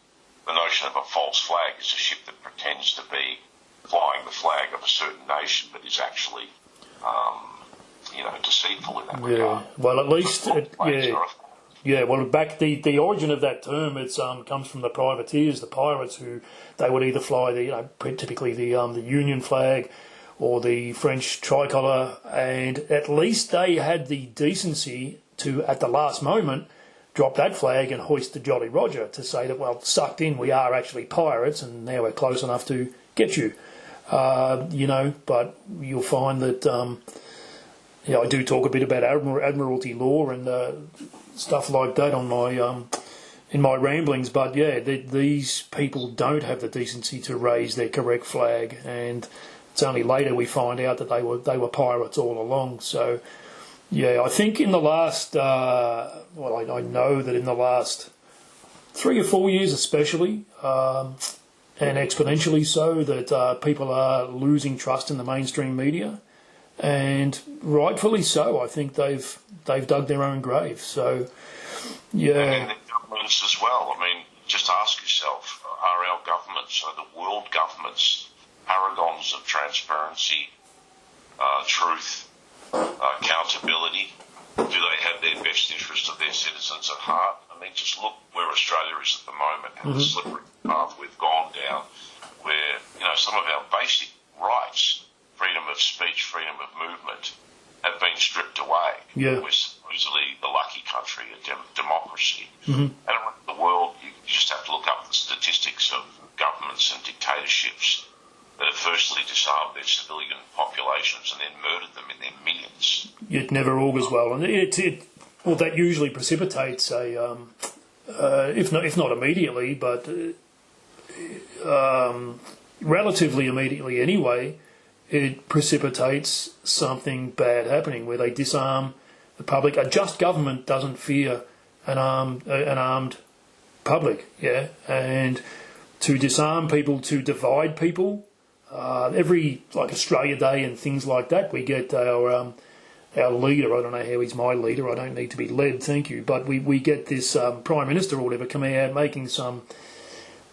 The notion of a false flag is a ship that pretends to be flying the flag of a certain nation, but is actually, deceitful in that regard. Well, at least, Yeah, well, back the origin of that term, it's comes from the privateers, the pirates, who they would either fly typically the Union flag or the French tricolour, and at least they had the decency to, at the last moment, drop that flag and hoist the Jolly Roger to say that, well, sucked in, we are actually pirates, and now we're close enough to get you. But you'll find that I do talk a bit about Admiralty law and stuff like that on my in my ramblings, but these people don't have the decency to raise their correct flag, and it's only later we find out that they were pirates all along. So I think in the last I know that in the last 3 or 4 years especially, and exponentially so, that people are losing trust in the mainstream media, and rightfully so. I think they've dug their own grave. So and the governments as well. I mean, just ask yourself: are our governments, are the world governments, paragons of transparency, truth, accountability? Do they have their best interest of their citizens at heart? I mean, just look where Australia is at the moment, and the slippery path we've gone down, where some of our basic rights, freedom of speech, freedom of movement, have been stripped away. Yeah. We're supposedly the lucky country, a democracy. And around the world, you just have to look up the statistics of governments and dictatorships that have firstly disarmed their civilian populations and then murdered them in their millions. It never augurs well, and that usually precipitates a, if not immediately, but relatively immediately anyway, it precipitates something bad happening where they disarm the public. A just government doesn't fear an armed public, and to disarm people, to divide people. Every Australia Day and things like that, we get our leader. I don't know how he's my leader. I don't need to be led, thank you. But we get this Prime Minister or whatever coming out making some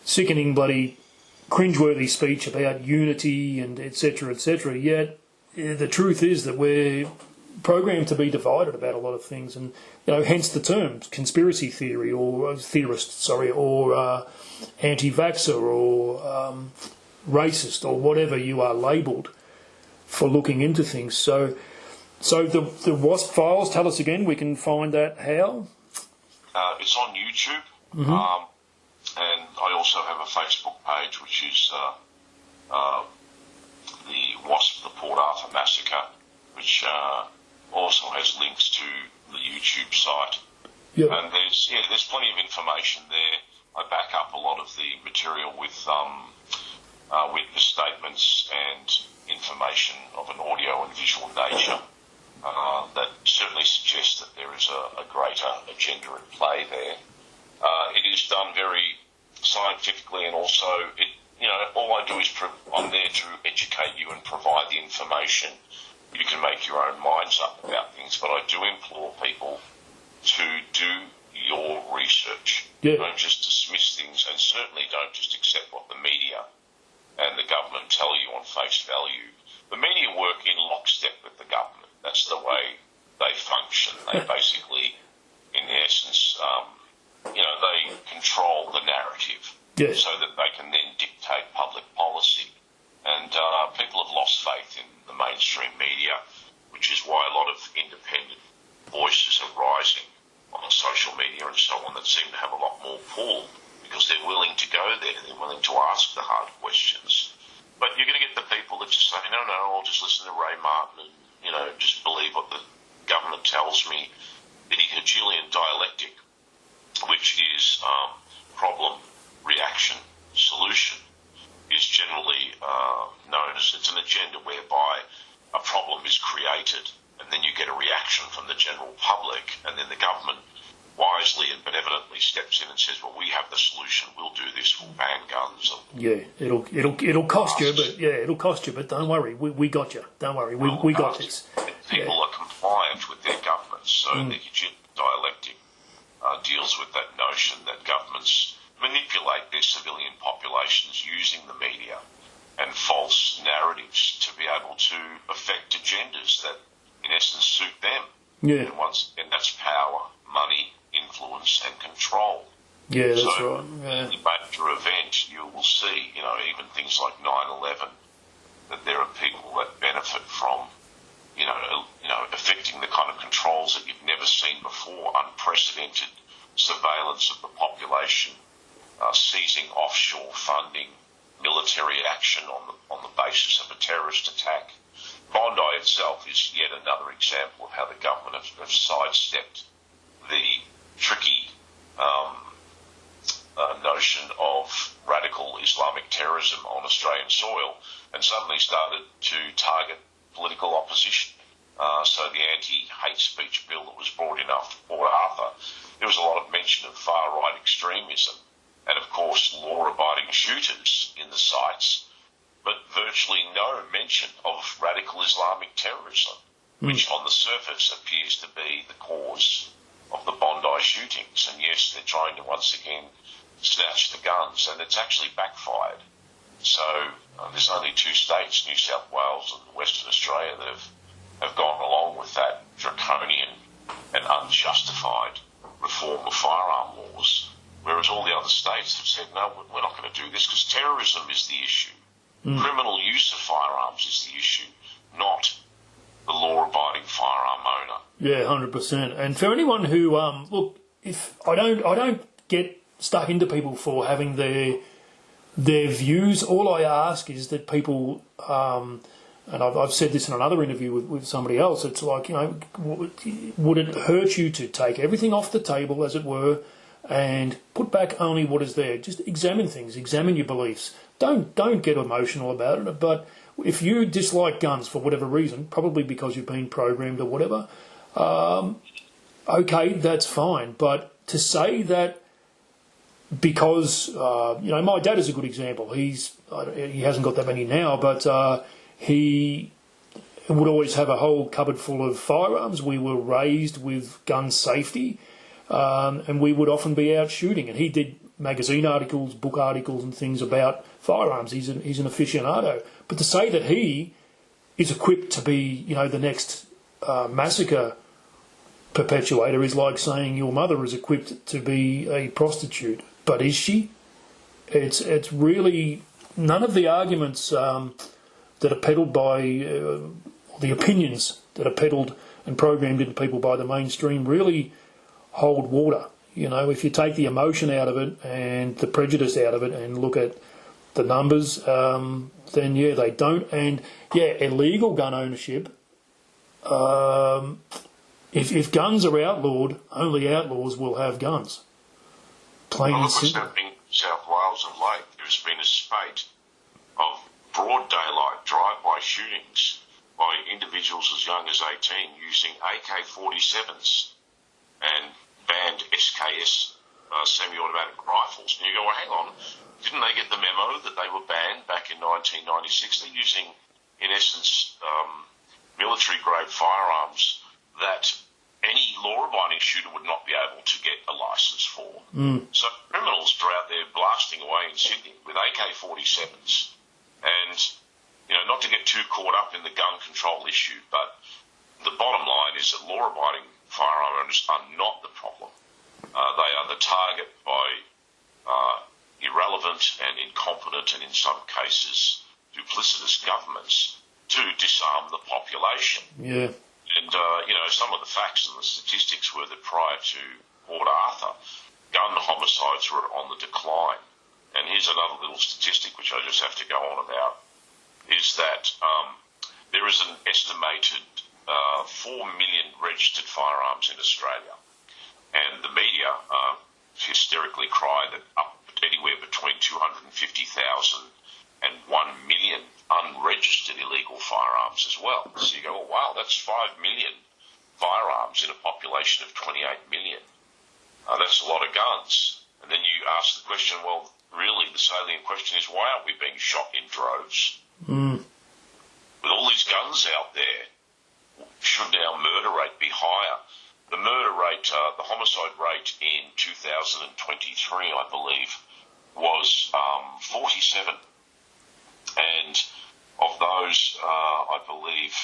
sickening bloody cringeworthy speech about unity and etc. etc. Yet the truth is that we're programmed to be divided about a lot of things, and hence the term conspiracy theory or theorist, or anti-vaxxer or racist or whatever you are labelled for looking into things. So the WASP files, tell us again, we can find that how? It's on YouTube, and I also have a Facebook page, which is the WASP, the Port Arthur Massacre, which also has links to the YouTube site. Yep. And there's plenty of information there. I back up a lot of the material with witness statements and information of an audio and visual nature that certainly suggests that there is a greater agenda at play there. It is done very scientifically, and also all I do is I'm there to educate you and provide the information. You can make your own minds up about things, but I do implore people to do your research. Yeah. Don't just dismiss things, and certainly don't just accept what the media and the government tell you on face value. The media work in lockstep with the government. That's the way they function. They basically, in essence, they control the narrative, yes, so that they can then dictate public policy. And people have lost faith in the mainstream media, which is why a lot of independent voices are rising on social media and so on that seem to have a lot more pull, because they're willing to go there, they're willing to ask the hard questions. But you're going to get the people that just say, no, I'll just listen to Ray Martin and, just believe what the government tells me. The Hegelian dialectic, which is problem, reaction, solution, is generally known as, it's an agenda whereby a problem is created and then you get a reaction from the general public, and then the government wisely and benevolently steps in and says, well, we have the solution, we'll do this, we'll ban guns. It'll cost you, but don't worry, we got you. Don't worry, we got this. People are compliant with their governments, so the Hegelian dialectic deals with that notion that governments manipulate their civilian populations using the media and false narratives to be able to affect agendas that, in essence, suit them. Yeah. And once again, that's power, money, influence and control. Yeah, that's so right. Yeah. Any major event, you will see, even things like 9/11, that there are people that benefit from, affecting the kind of controls that you've never seen before, unprecedented surveillance of the population, seizing offshore funding, military action on the basis of a terrorist attack. Bondi itself is yet another example of how the government have sidestepped the tricky notion of radical Islamic terrorism on Australian soil and suddenly started to target political opposition. So the anti-hate speech bill that was brought in after Port Arthur, there was a lot of mention of far-right extremism and, of course, law-abiding shooters in the sites, but virtually no mention of radical Islamic terrorism, which on the surface appears to be the cause of the Bondi shootings. And yes, they're trying to once again snatch the guns, and it's actually backfired. So there's only two states, New South Wales and Western Australia, that have gone along with that draconian and unjustified reform of firearm laws, whereas all the other states have said, no, we're not going to do this because terrorism is the issue. Criminal use of firearms is the issue, not the law-abiding firearm owner. Yeah, 100%. And for anyone who, look, if I don't get stuck into people for having their views. All I ask is that people, and I've said this in another interview with somebody else, it's like, would it hurt you to take everything off the table, as it were, and put back only what is there? Just examine things, examine your beliefs. Don't get emotional about it. But if you dislike guns for whatever reason, probably because you've been programmed or whatever, okay, that's fine. But to say that because, my dad is a good example. He hasn't got that many now, but he would always have a whole cupboard full of firearms. We were raised with gun safety, and we would often be out shooting. And he did magazine articles, book articles and things about firearms. He's an aficionado. But to say that he is equipped to be, the next massacre perpetuator is like saying your mother is equipped to be a prostitute. But is she? It's really none of the arguments that are peddled by the opinions that are peddled and programmed into people by the mainstream really hold water. If you take the emotion out of it and the prejudice out of it and look at the numbers, then yeah, they don't. And yeah, illegal gun ownership. If guns are outlawed, only outlaws will have guns. Plain and simple. Look what's happening in South Wales of late. There's been a spate of broad daylight drive-by shootings by individuals as young as 18 using AK-47s and banned SKS semi-automatic rifles. And you go, well, hang on, didn't they get the memo that they were banned back in 1996? They're using, in essence, military-grade firearms that any law-abiding shooter would not be able to get a licence for. So criminals are out there blasting away in Sydney with AK-47s. And, not to get too caught up in the gun control issue, but the bottom line is that law-abiding firearm owners are not the problem. They are the target by irrelevant and incompetent and, in some cases, duplicitous governments to disarm the population. Yeah. And, some of the facts and the statistics were that prior to Port Arthur, gun homicides were on the decline. And here's another little statistic which I just have to go on about, is that there is an estimated 4 million registered firearms in Australia. And the media hysterically cry that up anywhere between 250,000 and 1 million unregistered illegal firearms as well. So you go, oh, wow, that's 5 million firearms in a population of 28 million. That's a lot of guns. And then you ask the question, well, really the salient question is, why aren't we being shot in droves? With all these guns out there, should our murder rate be higher? The murder rate, the homicide rate in 2023, I believe, was 47. And of those, I believe,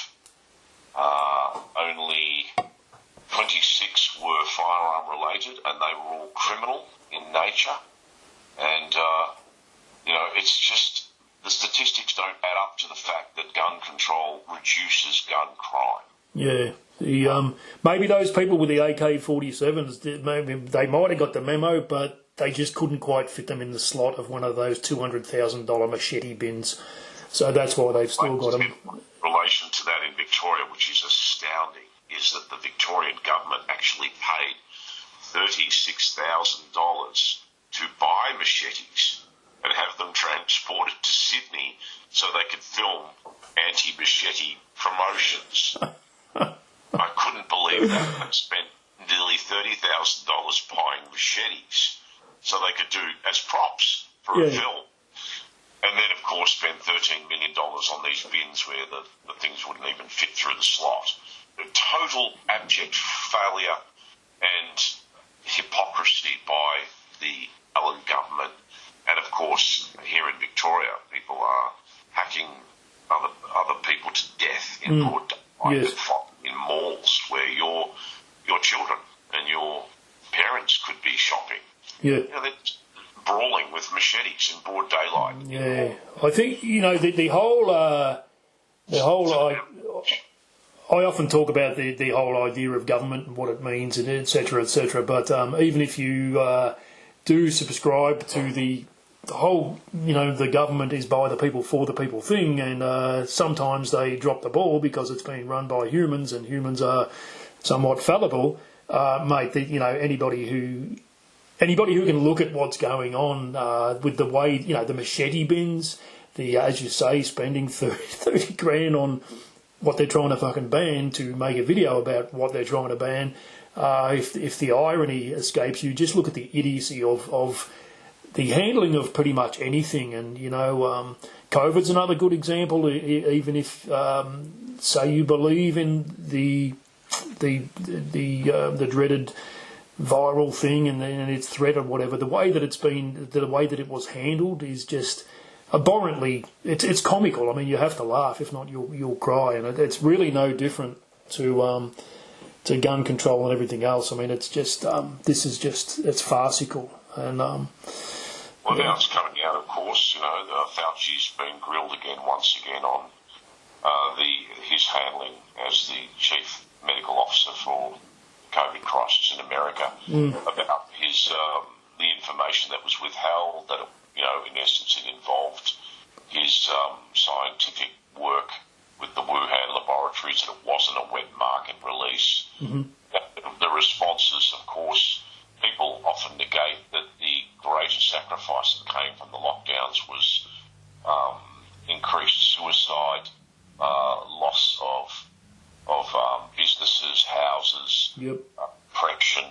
only 26 were firearm related, and they were all criminal in nature. And, it's just the statistics don't add up to the fact that gun control reduces gun crime. Yeah. Maybe those people with the AK-47s, maybe they might have got the memo, but they just couldn't quite fit them in the slot of one of those $200,000 machete bins. So that's why they've still got them. In relation to that in Victoria, which is astounding, is that the Victorian government actually paid $36,000 to buy machetes and have them transported to Sydney so they could film anti-machete promotions. I couldn't believe that. They spent nearly $30,000 buying machetes so they could do as props for a film. And then, of course, spend $13 million on these bins where the things wouldn't even fit through the slot. A total abject failure and hypocrisy by the Allen government. And, of course, here in Victoria, people are hacking other people to death in broad daylight in malls where your children and your parents could be shopping. Yeah. They're brawling with machetes in broad daylight. Yeah. I think, the whole I often talk about the whole idea of government and what it means, and et cetera, but even if you do subscribe to the whole, the government is by the people for the people thing, and sometimes they drop the ball because it's being run by humans, and humans are somewhat fallible, mate. Anybody who can look at what's going on with the way, the machete bins, as you say, spending 30 grand on what they're trying to fucking ban to make a video about what they're trying to ban. If the irony escapes you, just look at the idiocy of the handling of pretty much anything. And, COVID's another good example. Even if, say, you believe in the dreaded viral thing and its threat or whatever, the way that it was handled is just abhorrently, it's comical. I mean, you have to laugh, if not you'll cry, and it's really no different to gun control and everything else. I mean, it's just it's farcical. And now it's coming out, of course. Fauci's been grilled once again on his handling as the chief medical officer for the COVID crisis in America, about his the information that was withheld, that in essence it involved his scientific work with the Wuhan laboratories, that it wasn't a wet market release. The responses, of course, people often negate that the greatest sacrifice that came from the lockdowns was increased suicide, loss of businesses, houses, oppression,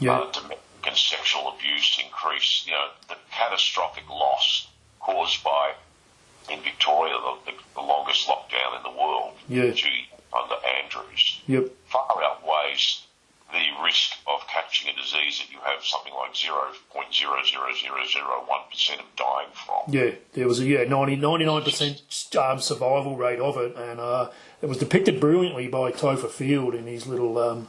domestic and sexual abuse increase. The catastrophic loss caused by, in Victoria, the longest lockdown in the world, under Andrews, far outweighs the risk of catching a disease that you have something like 0.00001% of dying from. Yeah, there was a 99% survival rate of it, and it was depicted brilliantly by Topher Field in his little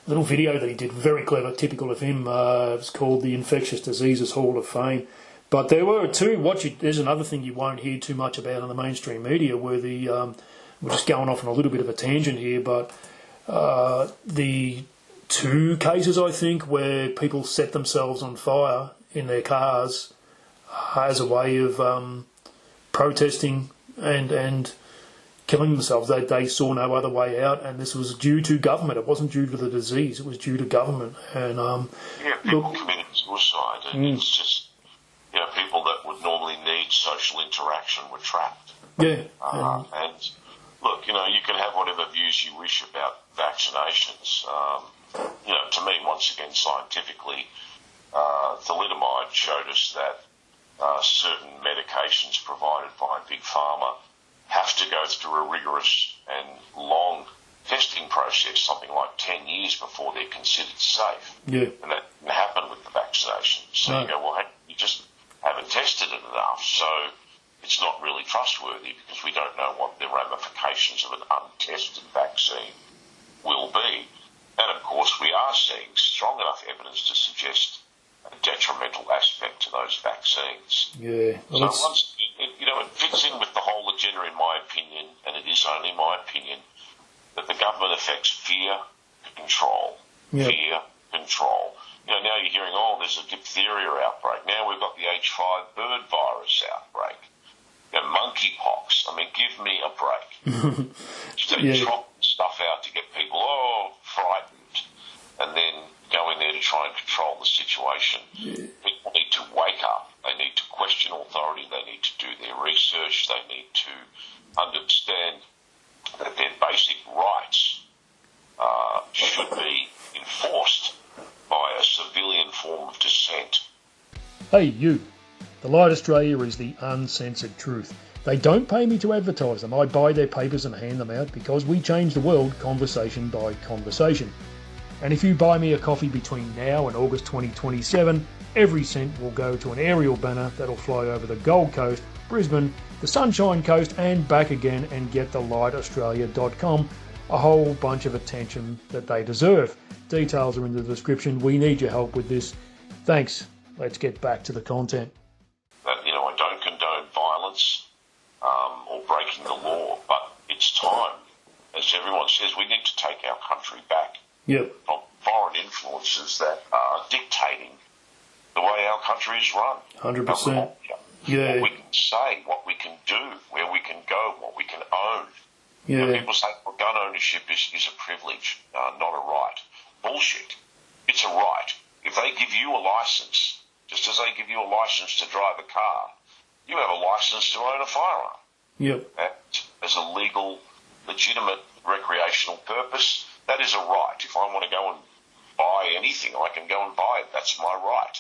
video that he did, very clever, typical of him. It was called the Infectious Diseases Hall of Fame. But there were two. There's another thing you won't hear too much about in the mainstream media, where we're just going off on a little bit of a tangent here, but the two cases, I think, where people set themselves on fire in their cars as a way of protesting and killing themselves. They saw no other way out, and this was due to government. It wasn't due to the disease. It was due to government. And people committing suicide, and it's just people that would normally need social interaction were trapped. And look, you can have whatever views you wish about vaccinations. To me, once again, scientifically, thalidomide showed us that certain medications provided by Big Pharma have to go through a rigorous and long testing process, something like 10 years before they're considered safe. And that didn't happen with the vaccinations. So you go, well, hey, you just haven't tested it enough, so it's not really trustworthy because we don't know what the ramifications of an untested vaccine will be. And, of course, we are seeing strong enough evidence to suggest a detrimental aspect to those vaccines. Yeah. Well, so once, it fits in with the whole agenda, in my opinion, and it is only my opinion, that the government affects fear, control, fear, control. Now you're hearing, there's a diphtheria outbreak. Now we've got the H5 bird virus outbreak. Monkeypox. I mean, give me a break. They trot stuff out to get people, frightened, and then go in there to try and control the situation. People need to wake up. They need to question authority. They need to do their research. They need to understand that their basic rights should be enforced by a civilian form of dissent. Hey, you. The Light Australia is the uncensored truth. They don't pay me to advertise them. I buy their papers and hand them out because we change the world conversation by conversation. And if you buy me a coffee between now and August 2027, every cent will go to an aerial banner that'll fly over the Gold Coast, Brisbane, the Sunshine Coast and back again and get the lightaustralia.com a whole bunch of attention that they deserve. Details are in the description. We need your help with this. Thanks. Let's get back to the content. I don't condone violence or breaking the law, but it's time. As everyone says, we need to take our country back from foreign influences that are dictating the way our country is run. 100%. Yeah. What we can say, what we can do, where we can go, what we can own. Yeah. People say, gun ownership is a privilege, not a right. Bullshit. It's a right. If they give you a license, just as they give you a license to drive a car, you have a license to own a firearm. Yep. As a legal, legitimate recreational purpose, that is a right. If I want to go and buy anything, I can go and buy it. That's my right.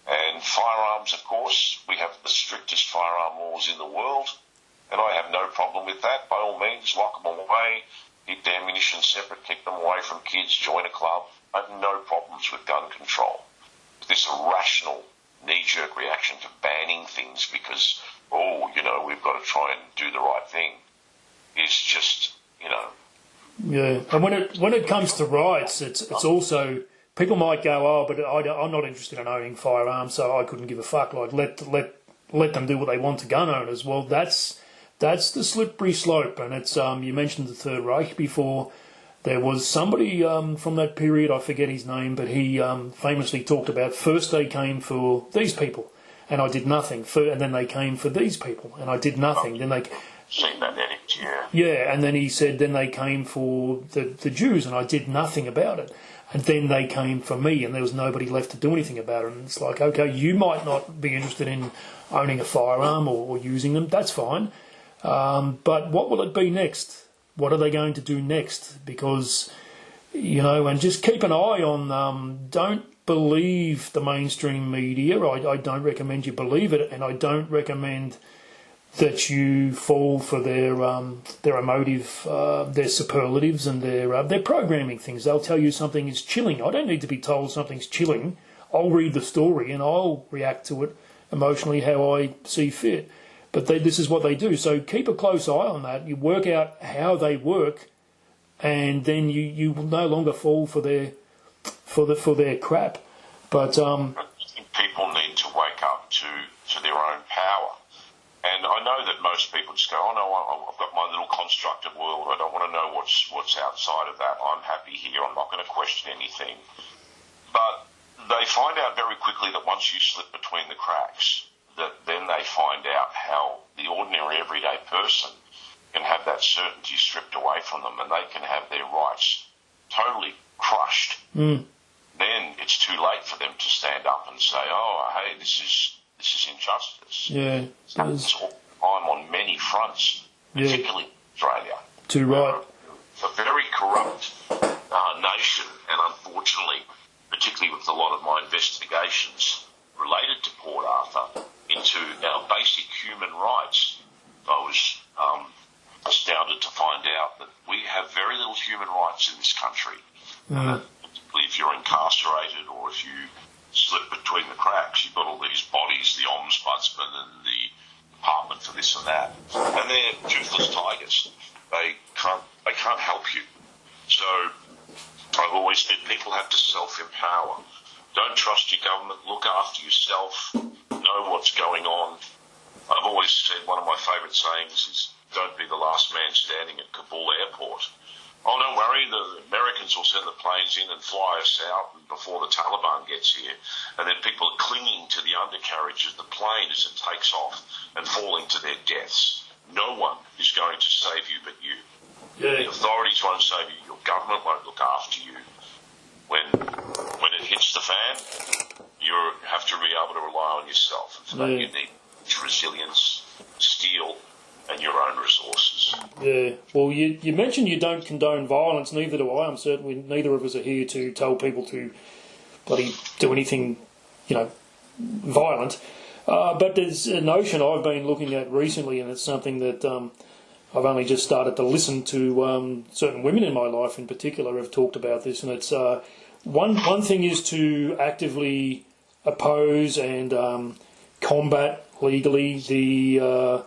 And firearms, of course, we have the strictest firearm laws in the world, and I have no problem with that. By all means, lock them away, keep the ammunition separate, keep them away from kids, join a club. I have no problems with gun control. This irrational knee-jerk reaction to banning things because, we've got to try and do the right thing is just, Yeah, and when it comes to rights, it's also, people might go, but I'm not interested in owning firearms, so I couldn't give a fuck. Like, let them do what they want to gun owners. Well, that's the slippery slope, and it's you mentioned the Third Reich before. There was somebody from that period, I forget his name, but he famously talked about first they came for these people, and I did nothing. And then they came for these people, and I did nothing. Then they seen that edit, and then he said then they came for the Jews, and I did nothing about it. And then they came for me, and there was nobody left to do anything about it. And it's like, okay, you might not be interested in owning a firearm or using them. That's fine. But what will it be next? What are they going to do next? Because, and just keep an eye on, don't believe the mainstream media. I don't recommend you believe it, and I don't recommend that you fall for their emotive, their superlatives and their programming things. They'll tell you something is chilling. I don't need to be told something's chilling. I'll read the story and I'll react to it emotionally how I see fit. But this is what they do. So keep a close eye on that. You work out how they work, and then you will no longer fall for their crap. But I think people need to wake up to their own power. And I know that most people just go, I've got my little constructed world. I don't want to know what's outside of that. I'm happy here. I'm not going to question anything. But they find out very quickly that once you slip between the cracks, that then they find out how the ordinary everyday person can have that certainty stripped away from them, and they can have their rights totally crushed. Then it's too late for them to stand up and say, hey, this is injustice. Yeah, it happens all the time on many fronts, particularly Australia. Too right. A very corrupt nation, and unfortunately, particularly with a lot of my investigations related to Port Arthur, into our basic human rights, I was astounded to find out that we have very little human rights in this country. Particularly if you're incarcerated or if you slip between the cracks, you've got all these bodies, the ombudsman and the department for this and that, and they're toothless tigers. They can't help you. So I've always said people have to self-empower. Don't trust your government. Look after yourself. Know what's going on. I've always said one of my favourite sayings is, don't be the last man standing at Kabul airport. Oh, don't worry, the Americans will send the planes in and fly us out before the Taliban gets here. And then people are clinging to the undercarriage of the plane as it takes off and falling to their deaths. No one is going to save you but you. Yeah. The authorities won't save you. Your government won't look after you. When it hits the fan, you have to be able to rely on yourself. For that you need resilience, steel, and your own resources. Yeah. Well, you mentioned you don't condone violence. Neither do I. I'm certain neither of us are here to tell people to bloody do anything, violent. But there's a notion I've been looking at recently, and it's something that I've only just started to listen to. Certain women in my life, in particular, have talked about this, and it's one thing is to actively oppose and combat legally the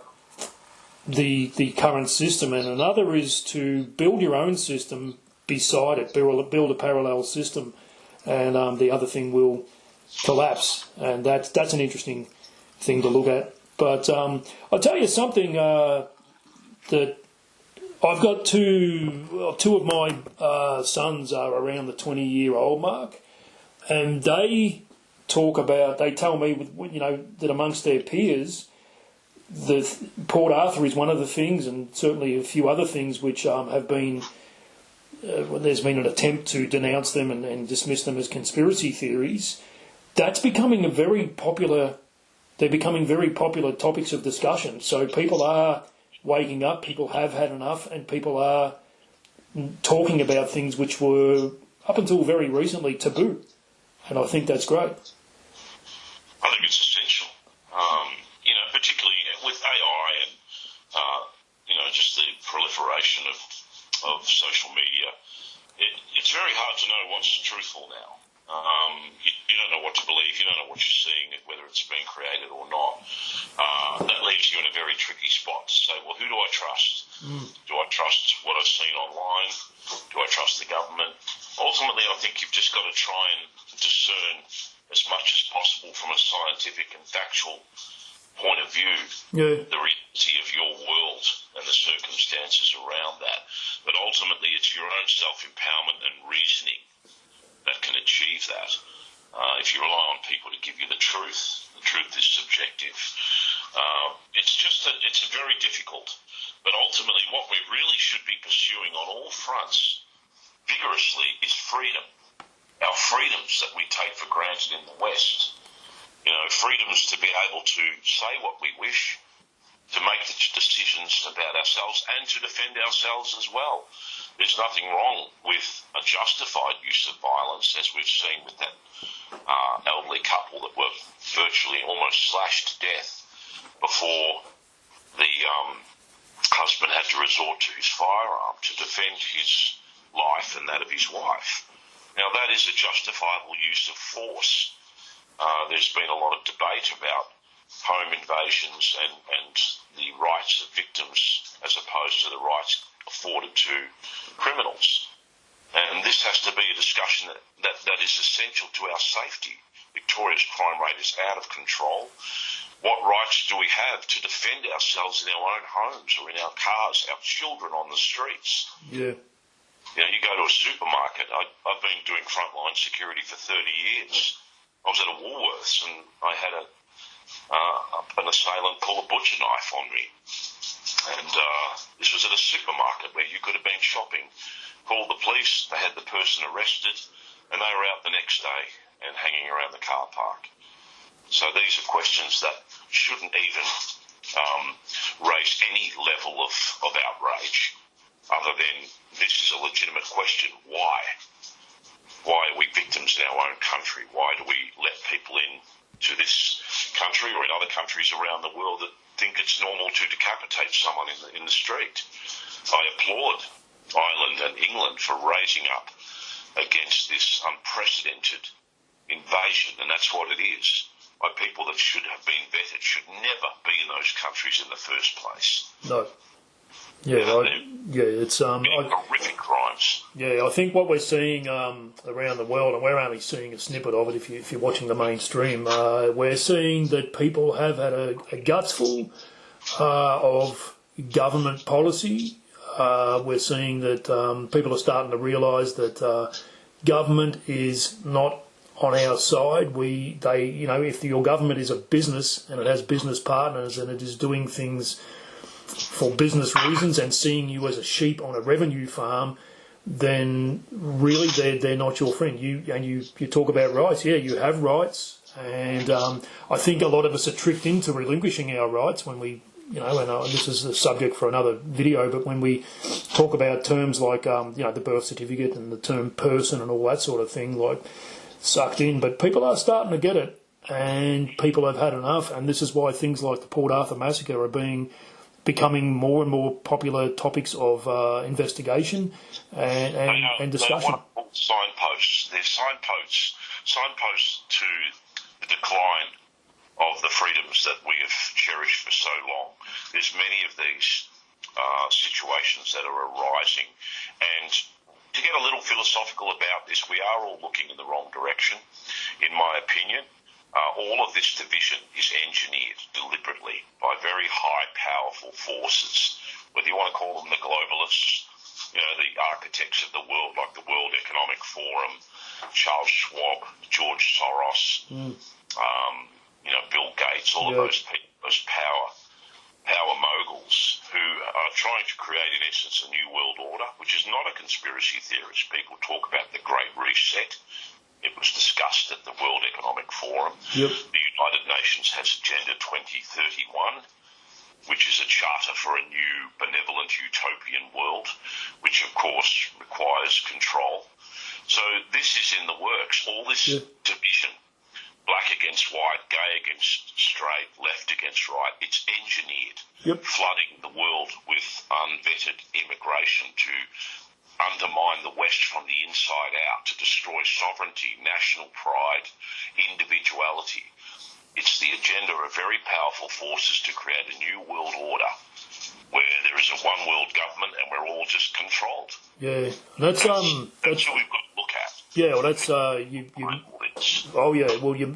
current system, and another is to build your own system beside it, build a parallel system, and the other thing will collapse, and that's an interesting thing to look at. But I'll tell you something that I've got two of my sons are around the 20-year-old mark, and they tell me that amongst their peers, the Port Arthur is one of the things, and certainly a few other things which have been. There's been an attempt to denounce them and dismiss them as conspiracy theories. That's becoming They're becoming very popular topics of discussion. So people are waking up. People have had enough, and people are talking about things which were up until very recently taboo. And I think that's great. I think it's essential. Particularly with AI and, just the proliferation of social media, it's very hard to know what's truthful now. You don't know what to believe, you don't know what you're seeing, whether it's being created or not. That leaves you in a very tricky spot to say, well, who do I trust? Do I trust what I've seen online? Do I trust the government? Ultimately, I think you've just got to try and discern as much as possible from a scientific and factual point of view, the reality of your world and the circumstances around that. But ultimately, it's your own self-empowerment and reasoning that can achieve that. If you rely on people to give you the truth is subjective. It's very difficult. But ultimately, what we really should be pursuing on all fronts vigorously is freedom. Our freedoms that we take for granted in the West. Freedoms to be able to say what we wish, to make decisions about ourselves and to defend ourselves as well. There's nothing wrong with a justified use of violence, as we've seen with that elderly couple that were virtually almost slashed to death before the husband had to resort to his firearm to defend his life and that of his wife. Now, that is a justifiable use of force. There's been a lot of debate about home invasions and the rights of victims as opposed to the rights afforded to criminals. And this has to be a discussion that is essential to our safety. Victoria's crime rate is out of control. What rights do we have to defend ourselves in our own homes or in our cars, our children on the streets? Yeah. You go to a supermarket. I've been doing frontline security for 30 years. I was at a Woolworths and I had an assailant pull a butcher knife on me. And this was at a supermarket where you could have been shopping. Called the police, they had the person arrested, and they were out the next day and hanging around the car park. So these are questions that shouldn't even raise any level of outrage, other than this is a legitimate question. Why? Why are we victims in our own country? Why do we let people in to this country or in other countries around the world that think it's normal to decapitate someone in the street? I applaud Ireland and England for raising up against this unprecedented invasion, and that's what it is, by people that should have been vetted, should never be in those countries in the first place. No. It's horrific crimes. Yeah, I think what we're seeing around the world, and we're only seeing a snippet of it if you're watching the mainstream, we're seeing that people have had a gutsful of government policy. We're seeing that people are starting to realise that government is not on our side. If your government is a business and it has business partners and it is doing things for business reasons and seeing you as a sheep on a revenue farm, then really they're not your friend. You talk about rights. Yeah, you have rights, and I think a lot of us are tricked into relinquishing our rights when we, and this is a subject for another video, but when we talk about terms like the birth certificate and the term person and all that sort of thing, like sucked in. But people are starting to get it, and people have had enough, and this is why things like the Port Arthur Massacre are becoming more and more popular topics of investigation and discussion. Signposts. They're signposts to the decline of the freedoms that we have cherished for so long. There's many of these situations that are arising, and to get a little philosophical about this, we are all looking in the wrong direction, in my opinion. All of this division is engineered deliberately by very high, powerful forces, whether you want to call them the globalists, the architects of the world, like the World Economic Forum, Charles Schwab, George Soros, Bill Gates, all of those people, those power moguls who are trying to create, in essence, a new world order, which is not a conspiracy theorist. People talk about the Great Reset. It was discussed at the World Economic Forum. Yep. The United Nations has Agenda 2031, which is a charter for a new benevolent utopian world, which of course requires control. So this is in the works. All this division, black against white, gay against straight, left against right, it's engineered, flooding the world with unvetted immigration to undermine the West from the inside out, to destroy sovereignty, national pride, individuality. It's the agenda of very powerful forces to create a new world order where there is a one world government and we're all just controlled. Yeah, that's what we've got to look at. Yeah, well, that's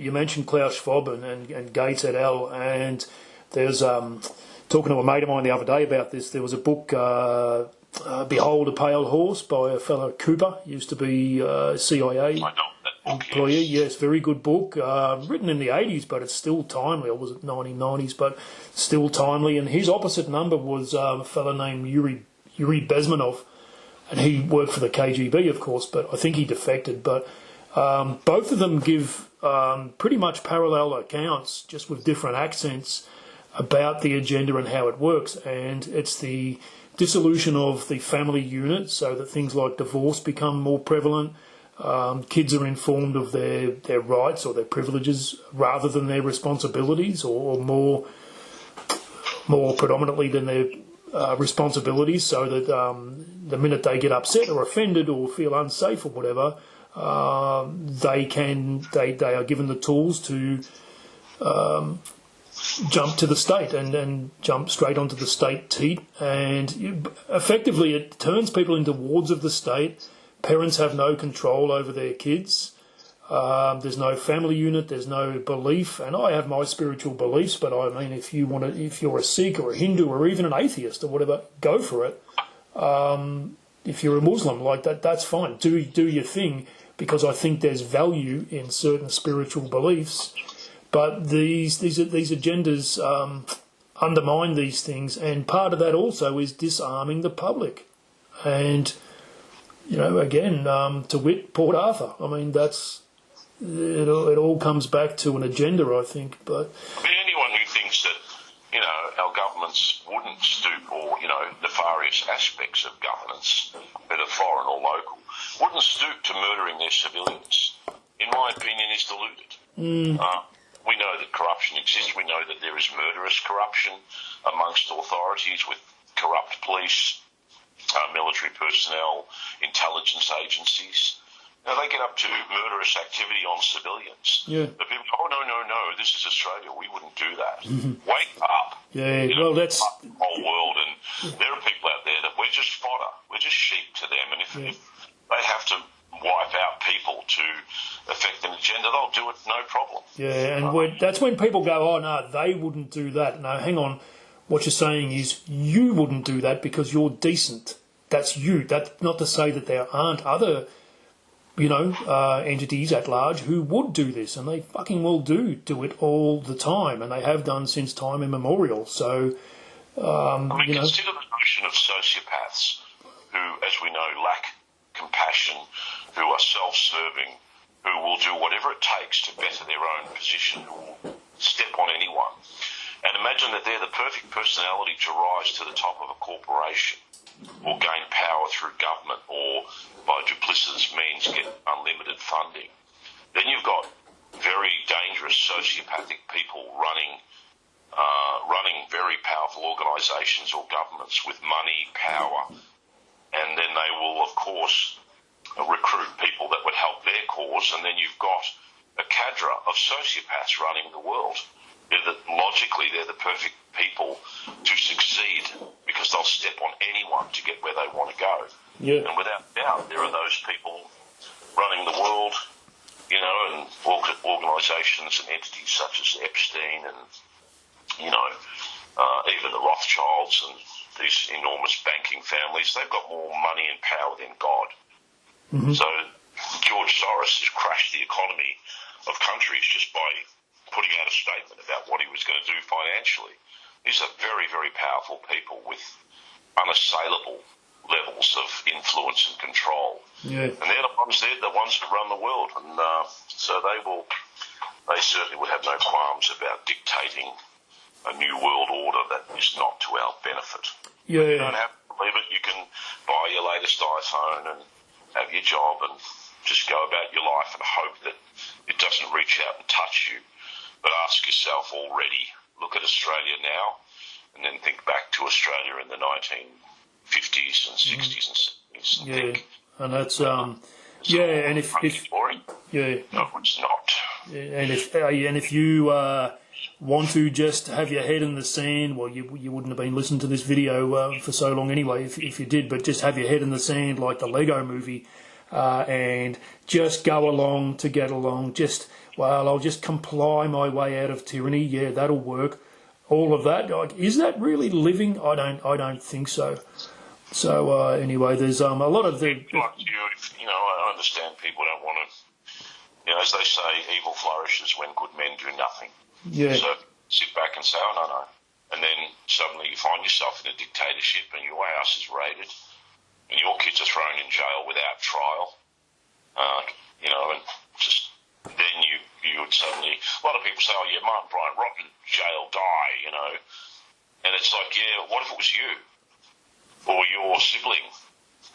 you mentioned Klaus Schwab and Gates et al. And there's talking to a mate of mine the other day about this. There was a book. Behold a Pale Horse by a fellow Cooper, used to be CIA employee. Yes, very good book, written in the 80s, but it's still timely, or was it 1990s, but still timely. And his opposite number was a fellow named Yuri Bezmenov, and he worked for the KGB, of course, but I think he defected. But both of them give pretty much parallel accounts, just with different accents, about the agenda and how it works. And it's the dissolution of the family unit so that things like divorce become more prevalent. Kids are informed of their rights or their privileges rather than their responsibilities, or more predominantly than their responsibilities, so that the minute they get upset or offended or feel unsafe or whatever, they are given the tools to jump to the state and jump straight onto the state teat, and effectively it turns people into wards of the state. Parents have no control over their kids. There's no family unit. There's no belief. And I have my spiritual beliefs, but I mean, if you're a Sikh or a Hindu or even an atheist or whatever, go for it. If you're a Muslim, like that's fine. Do your thing, because I think there's value in certain spiritual beliefs. But these agendas undermine these things, and part of that also is disarming the public. And again, to wit, Port Arthur. I mean, that's it. All comes back to an agenda, I think. But anyone who thinks that our governments wouldn't stoop, or nefarious aspects of governance, whether foreign or local, wouldn't stoop to murdering their civilians, in my opinion, is deluded. We know that corruption exists. We know that there is murderous corruption amongst authorities, with corrupt police, military personnel, intelligence agencies. Now, they get up to murderous activity on civilians. Yeah. But people go, no, this is Australia. We wouldn't do that. Wake up. Yeah, well, that's the whole world. And there are people out just sheep to them, and if they have to wipe out people to affect an agenda, they'll do it, no problem. Yeah, and that's when people go, oh, no, they wouldn't do that. No, hang on. What you're saying is you wouldn't do that because you're decent. That's you. That's not to say that there aren't other, entities at large who would do this, and they fucking well do it all the time, and they have done since time immemorial. So, consider the notion of sociopaths who, as we know, lack compassion, who are self-serving, who will do whatever it takes to better their own position, who will step on anyone. And imagine that they're the perfect personality to rise to the top of a corporation or gain power through government or by duplicitous means get unlimited funding. Then you've got very dangerous sociopathic people running very powerful organisations or governments with money, power, and then they will, of course, recruit people that would help their cause, and then you've got a cadre of sociopaths running the world. Logically, they're the perfect people to succeed because they'll step on anyone to get where they want to go. Yeah. And without doubt, there are those people running the world, and organisations and entities such as Epstein and, even the Rothschilds and these enormous banking families. They've got more money and power than God. Mm-hmm. So George Soros has crashed the economy of countries just by putting out a statement about what he was going to do financially. These are very, very powerful people with unassailable levels of influence and control. Yeah. And they're the ones who run the world. And so they certainly would have no qualms about dictating a new world order that is not to our benefit. Yeah. You don't have to believe it. You can buy your latest iPhone and have your job and just go about your life and hope that it doesn't reach out and touch you. But ask yourself already, look at Australia now, and then think back to Australia in the 1950s and 60s and 70s. And think, and that's and if boring. No, it's not. And if you want to just have your head in the sand, well, you wouldn't have been listening to this video for so long anyway if you did, but just have your head in the sand like the Lego movie and just go along to get along. I'll just comply my way out of tyranny. Yeah, that'll work. All of that. Like, is that really living? I don't think so. So anyway, there's a lot of the. I understand people don't want to. As they say, evil flourishes when good men do nothing. Yeah. So sit back and say, oh no, and then suddenly you find yourself in a dictatorship and your house is raided, and your kids are thrown in jail without trial. And just then you would suddenly. A lot of people say, oh yeah, Martin Bryant rotten jail, die, and it's like, yeah, what if it was you or your sibling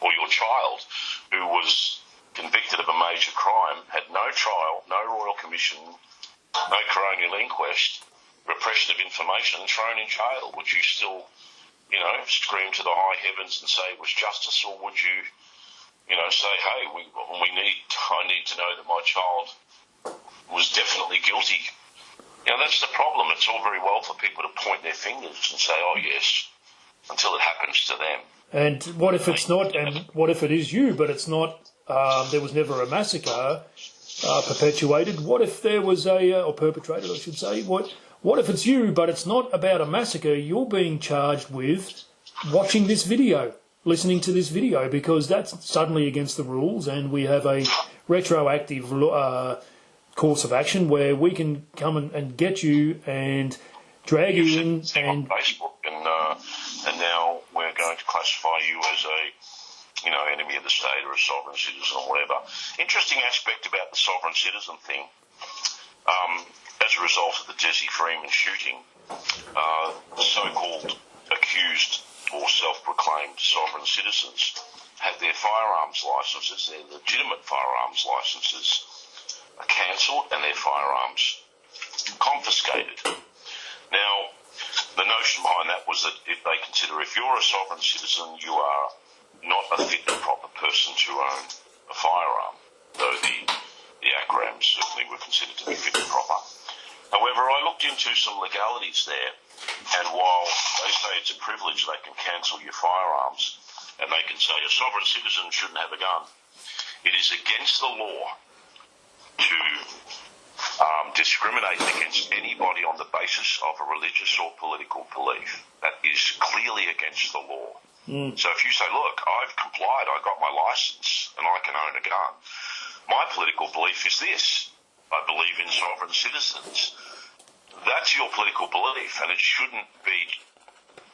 or your child who was convicted of a major crime, had no trial, no royal commission, no coronial inquest, repression of information, and thrown in jail? Would you still, scream to the high heavens and say it was justice, or would you, say, hey, I need to know that my child was definitely guilty? That's the problem. It's all very well for people to point their fingers and say, oh yes, until it happens to them. And what if it's not? And what if it is you, but it's not? There was never a massacre perpetuated. What if there was or perpetrated, I should say? What if it's you, but it's not about a massacre? You're being charged with watching this video, listening to this video, because that's suddenly against the rules, and we have a retroactive course of action where we can come and get you and drag you in. And on Facebook, and now we're going to classify you as a enemy of the state or a sovereign citizen or whatever. Interesting aspect about the sovereign citizen thing. As a result of the Jesse Freeman shooting, so-called accused or self-proclaimed sovereign citizens had their firearms licences, their legitimate firearms licences, cancelled and their firearms confiscated. Now, the notion behind that was that if they consider if you're a sovereign citizen, you are not a fit and proper person to own a firearm, though the acronyms certainly were considered to be fit and proper. However, I looked into some legalities there, and while they say it's a privilege, they can cancel your firearms, and they can say a sovereign citizen shouldn't have a gun. It is against the law to discriminate against anybody on the basis of a religious or political belief. That is clearly against the law. So if you say, look, I've complied, I got my license, and I can own a gun, my political belief is this: I believe in sovereign citizens. That's your political belief, and it shouldn't be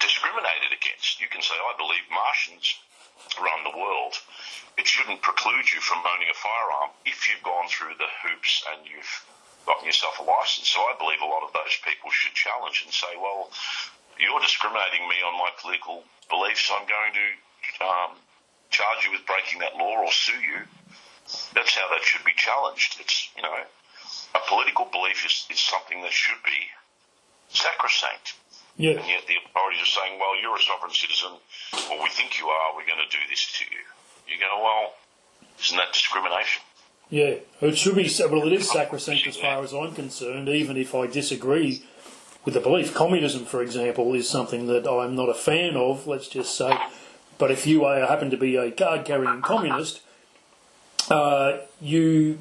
discriminated against. You can say, I believe Martians run the world. It shouldn't preclude you from owning a firearm if you've gone through the hoops and you've gotten yourself a license. So I believe a lot of those people should challenge and say, well, you're discriminating me on my political beliefs. I'm going to charge you with breaking that law or sue you. That's how that should be challenged. It's, a political belief is something that should be sacrosanct. Yeah. And yet the authorities are saying, well, you're a sovereign citizen. Well, we think you are. We're going to do this to you. You go, well, isn't that discrimination? Yeah, it should be. Well, it is sacrosanct as far as I'm concerned, even if I disagree with the belief. Communism, for example, is something that I'm not a fan of, let's just say. But if you happen to be a card-carrying communist, you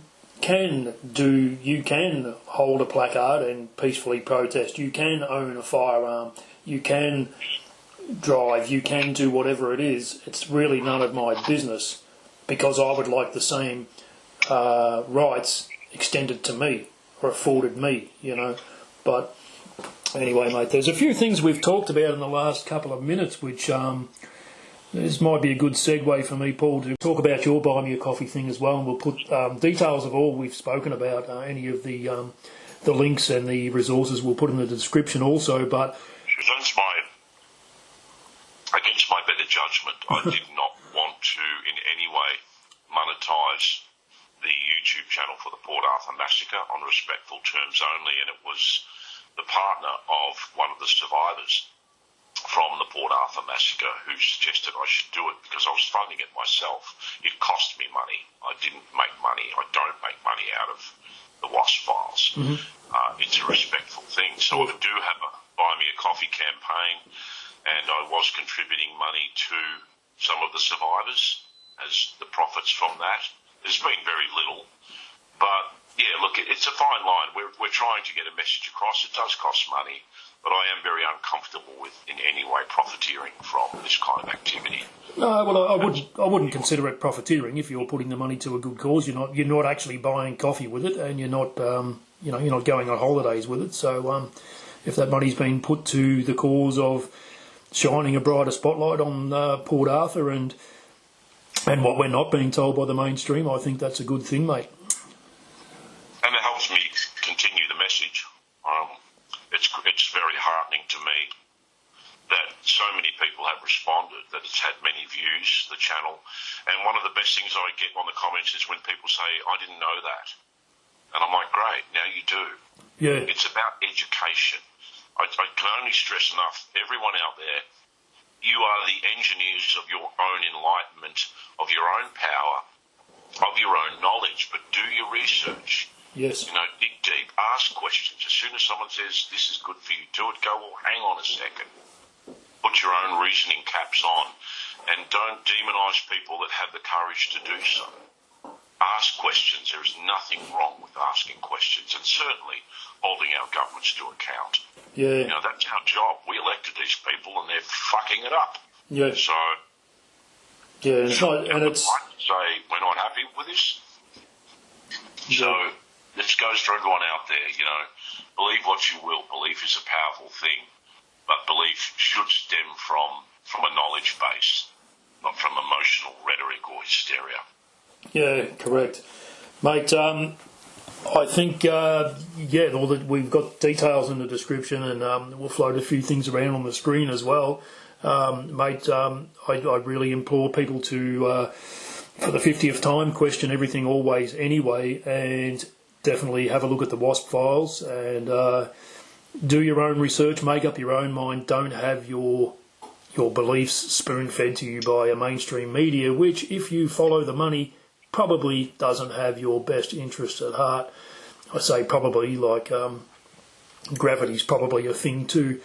can hold a placard and peacefully protest. You can own a firearm. You can drive. You can do whatever it is. It's really none of my business, because I would like the same rights extended to me or afforded me, But anyway, mate, there's a few things we've talked about in the last couple of minutes, which this might be a good segue for me, Paul, to talk about your Buy Me a Coffee thing as well, and we'll put details of all we've spoken about, any of the links and the resources we'll put in the description also. But against my better judgment, I did not want to in any way monetise the YouTube channel for the Port Arthur Massacre on respectful terms only, and it was the partner of one of the survivors from the Port Arthur Massacre who suggested I should do it because I was funding it myself. It cost me money. I didn't make money. I don't make money out of the WASP files. It's a respectful thing. So I do have a Buy Me a Coffee campaign, and I was contributing money to some of the survivors as the profits from that. There's been very little, but yeah, look, it's a fine line. We're trying to get a message across. It does cost money, but I am very uncomfortable with in any way profiteering from this kind of activity. No, well, I wouldn't consider it profiteering if you're putting the money to a good cause. You're not actually buying coffee with it, and you're not you're not going on holidays with it. So if that money's been put to the cause of shining a brighter spotlight on Port Arthur and what we're not being told by the mainstream, I think that's a good thing, mate. And it helps me continue the message. It's very heartening to me that so many people have responded, that it's had many views, the channel. And one of the best things I get on the comments is when people say, I didn't know that. And I'm like, great, now you do. Yeah. It's about education. I can only stress enough, everyone out there, you are the engineers of your own enlightenment, of your own power, of your own knowledge, but do your research. Yes. Dig deep, ask questions. As soon as someone says, this is good for you, do it, go, well, hang on a second. Put your own reasoning caps on, and don't demonise people that have the courage to do so. Ask questions. There is nothing wrong with asking questions, and certainly holding our governments to account. Yeah. That's our job. We elected these people, and they're fucking it up. Yeah. So, yeah, it's not, and it's say we're not happy with this. So this goes for everyone out there. Believe what you will. Belief is a powerful thing, but belief should stem from a knowledge base, not from emotional rhetoric or hysteria. Yeah, correct, mate. I think we've got details in the description, and we'll float a few things around on the screen as well, mate. I really implore people to, for the 50th time, question everything, always, anyway, and definitely have a look at the WASP files and do your own research, make up your own mind. Don't have your beliefs spoon-fed to you by a mainstream media, which, if you follow the money, probably doesn't have your best interests at heart. I say probably, like gravity's probably a thing too.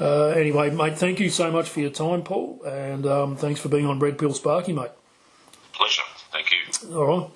Anyway, mate, thank you so much for your time, Paul, and thanks for being on Red Pill Sparky, mate. Pleasure. Thank you. All right.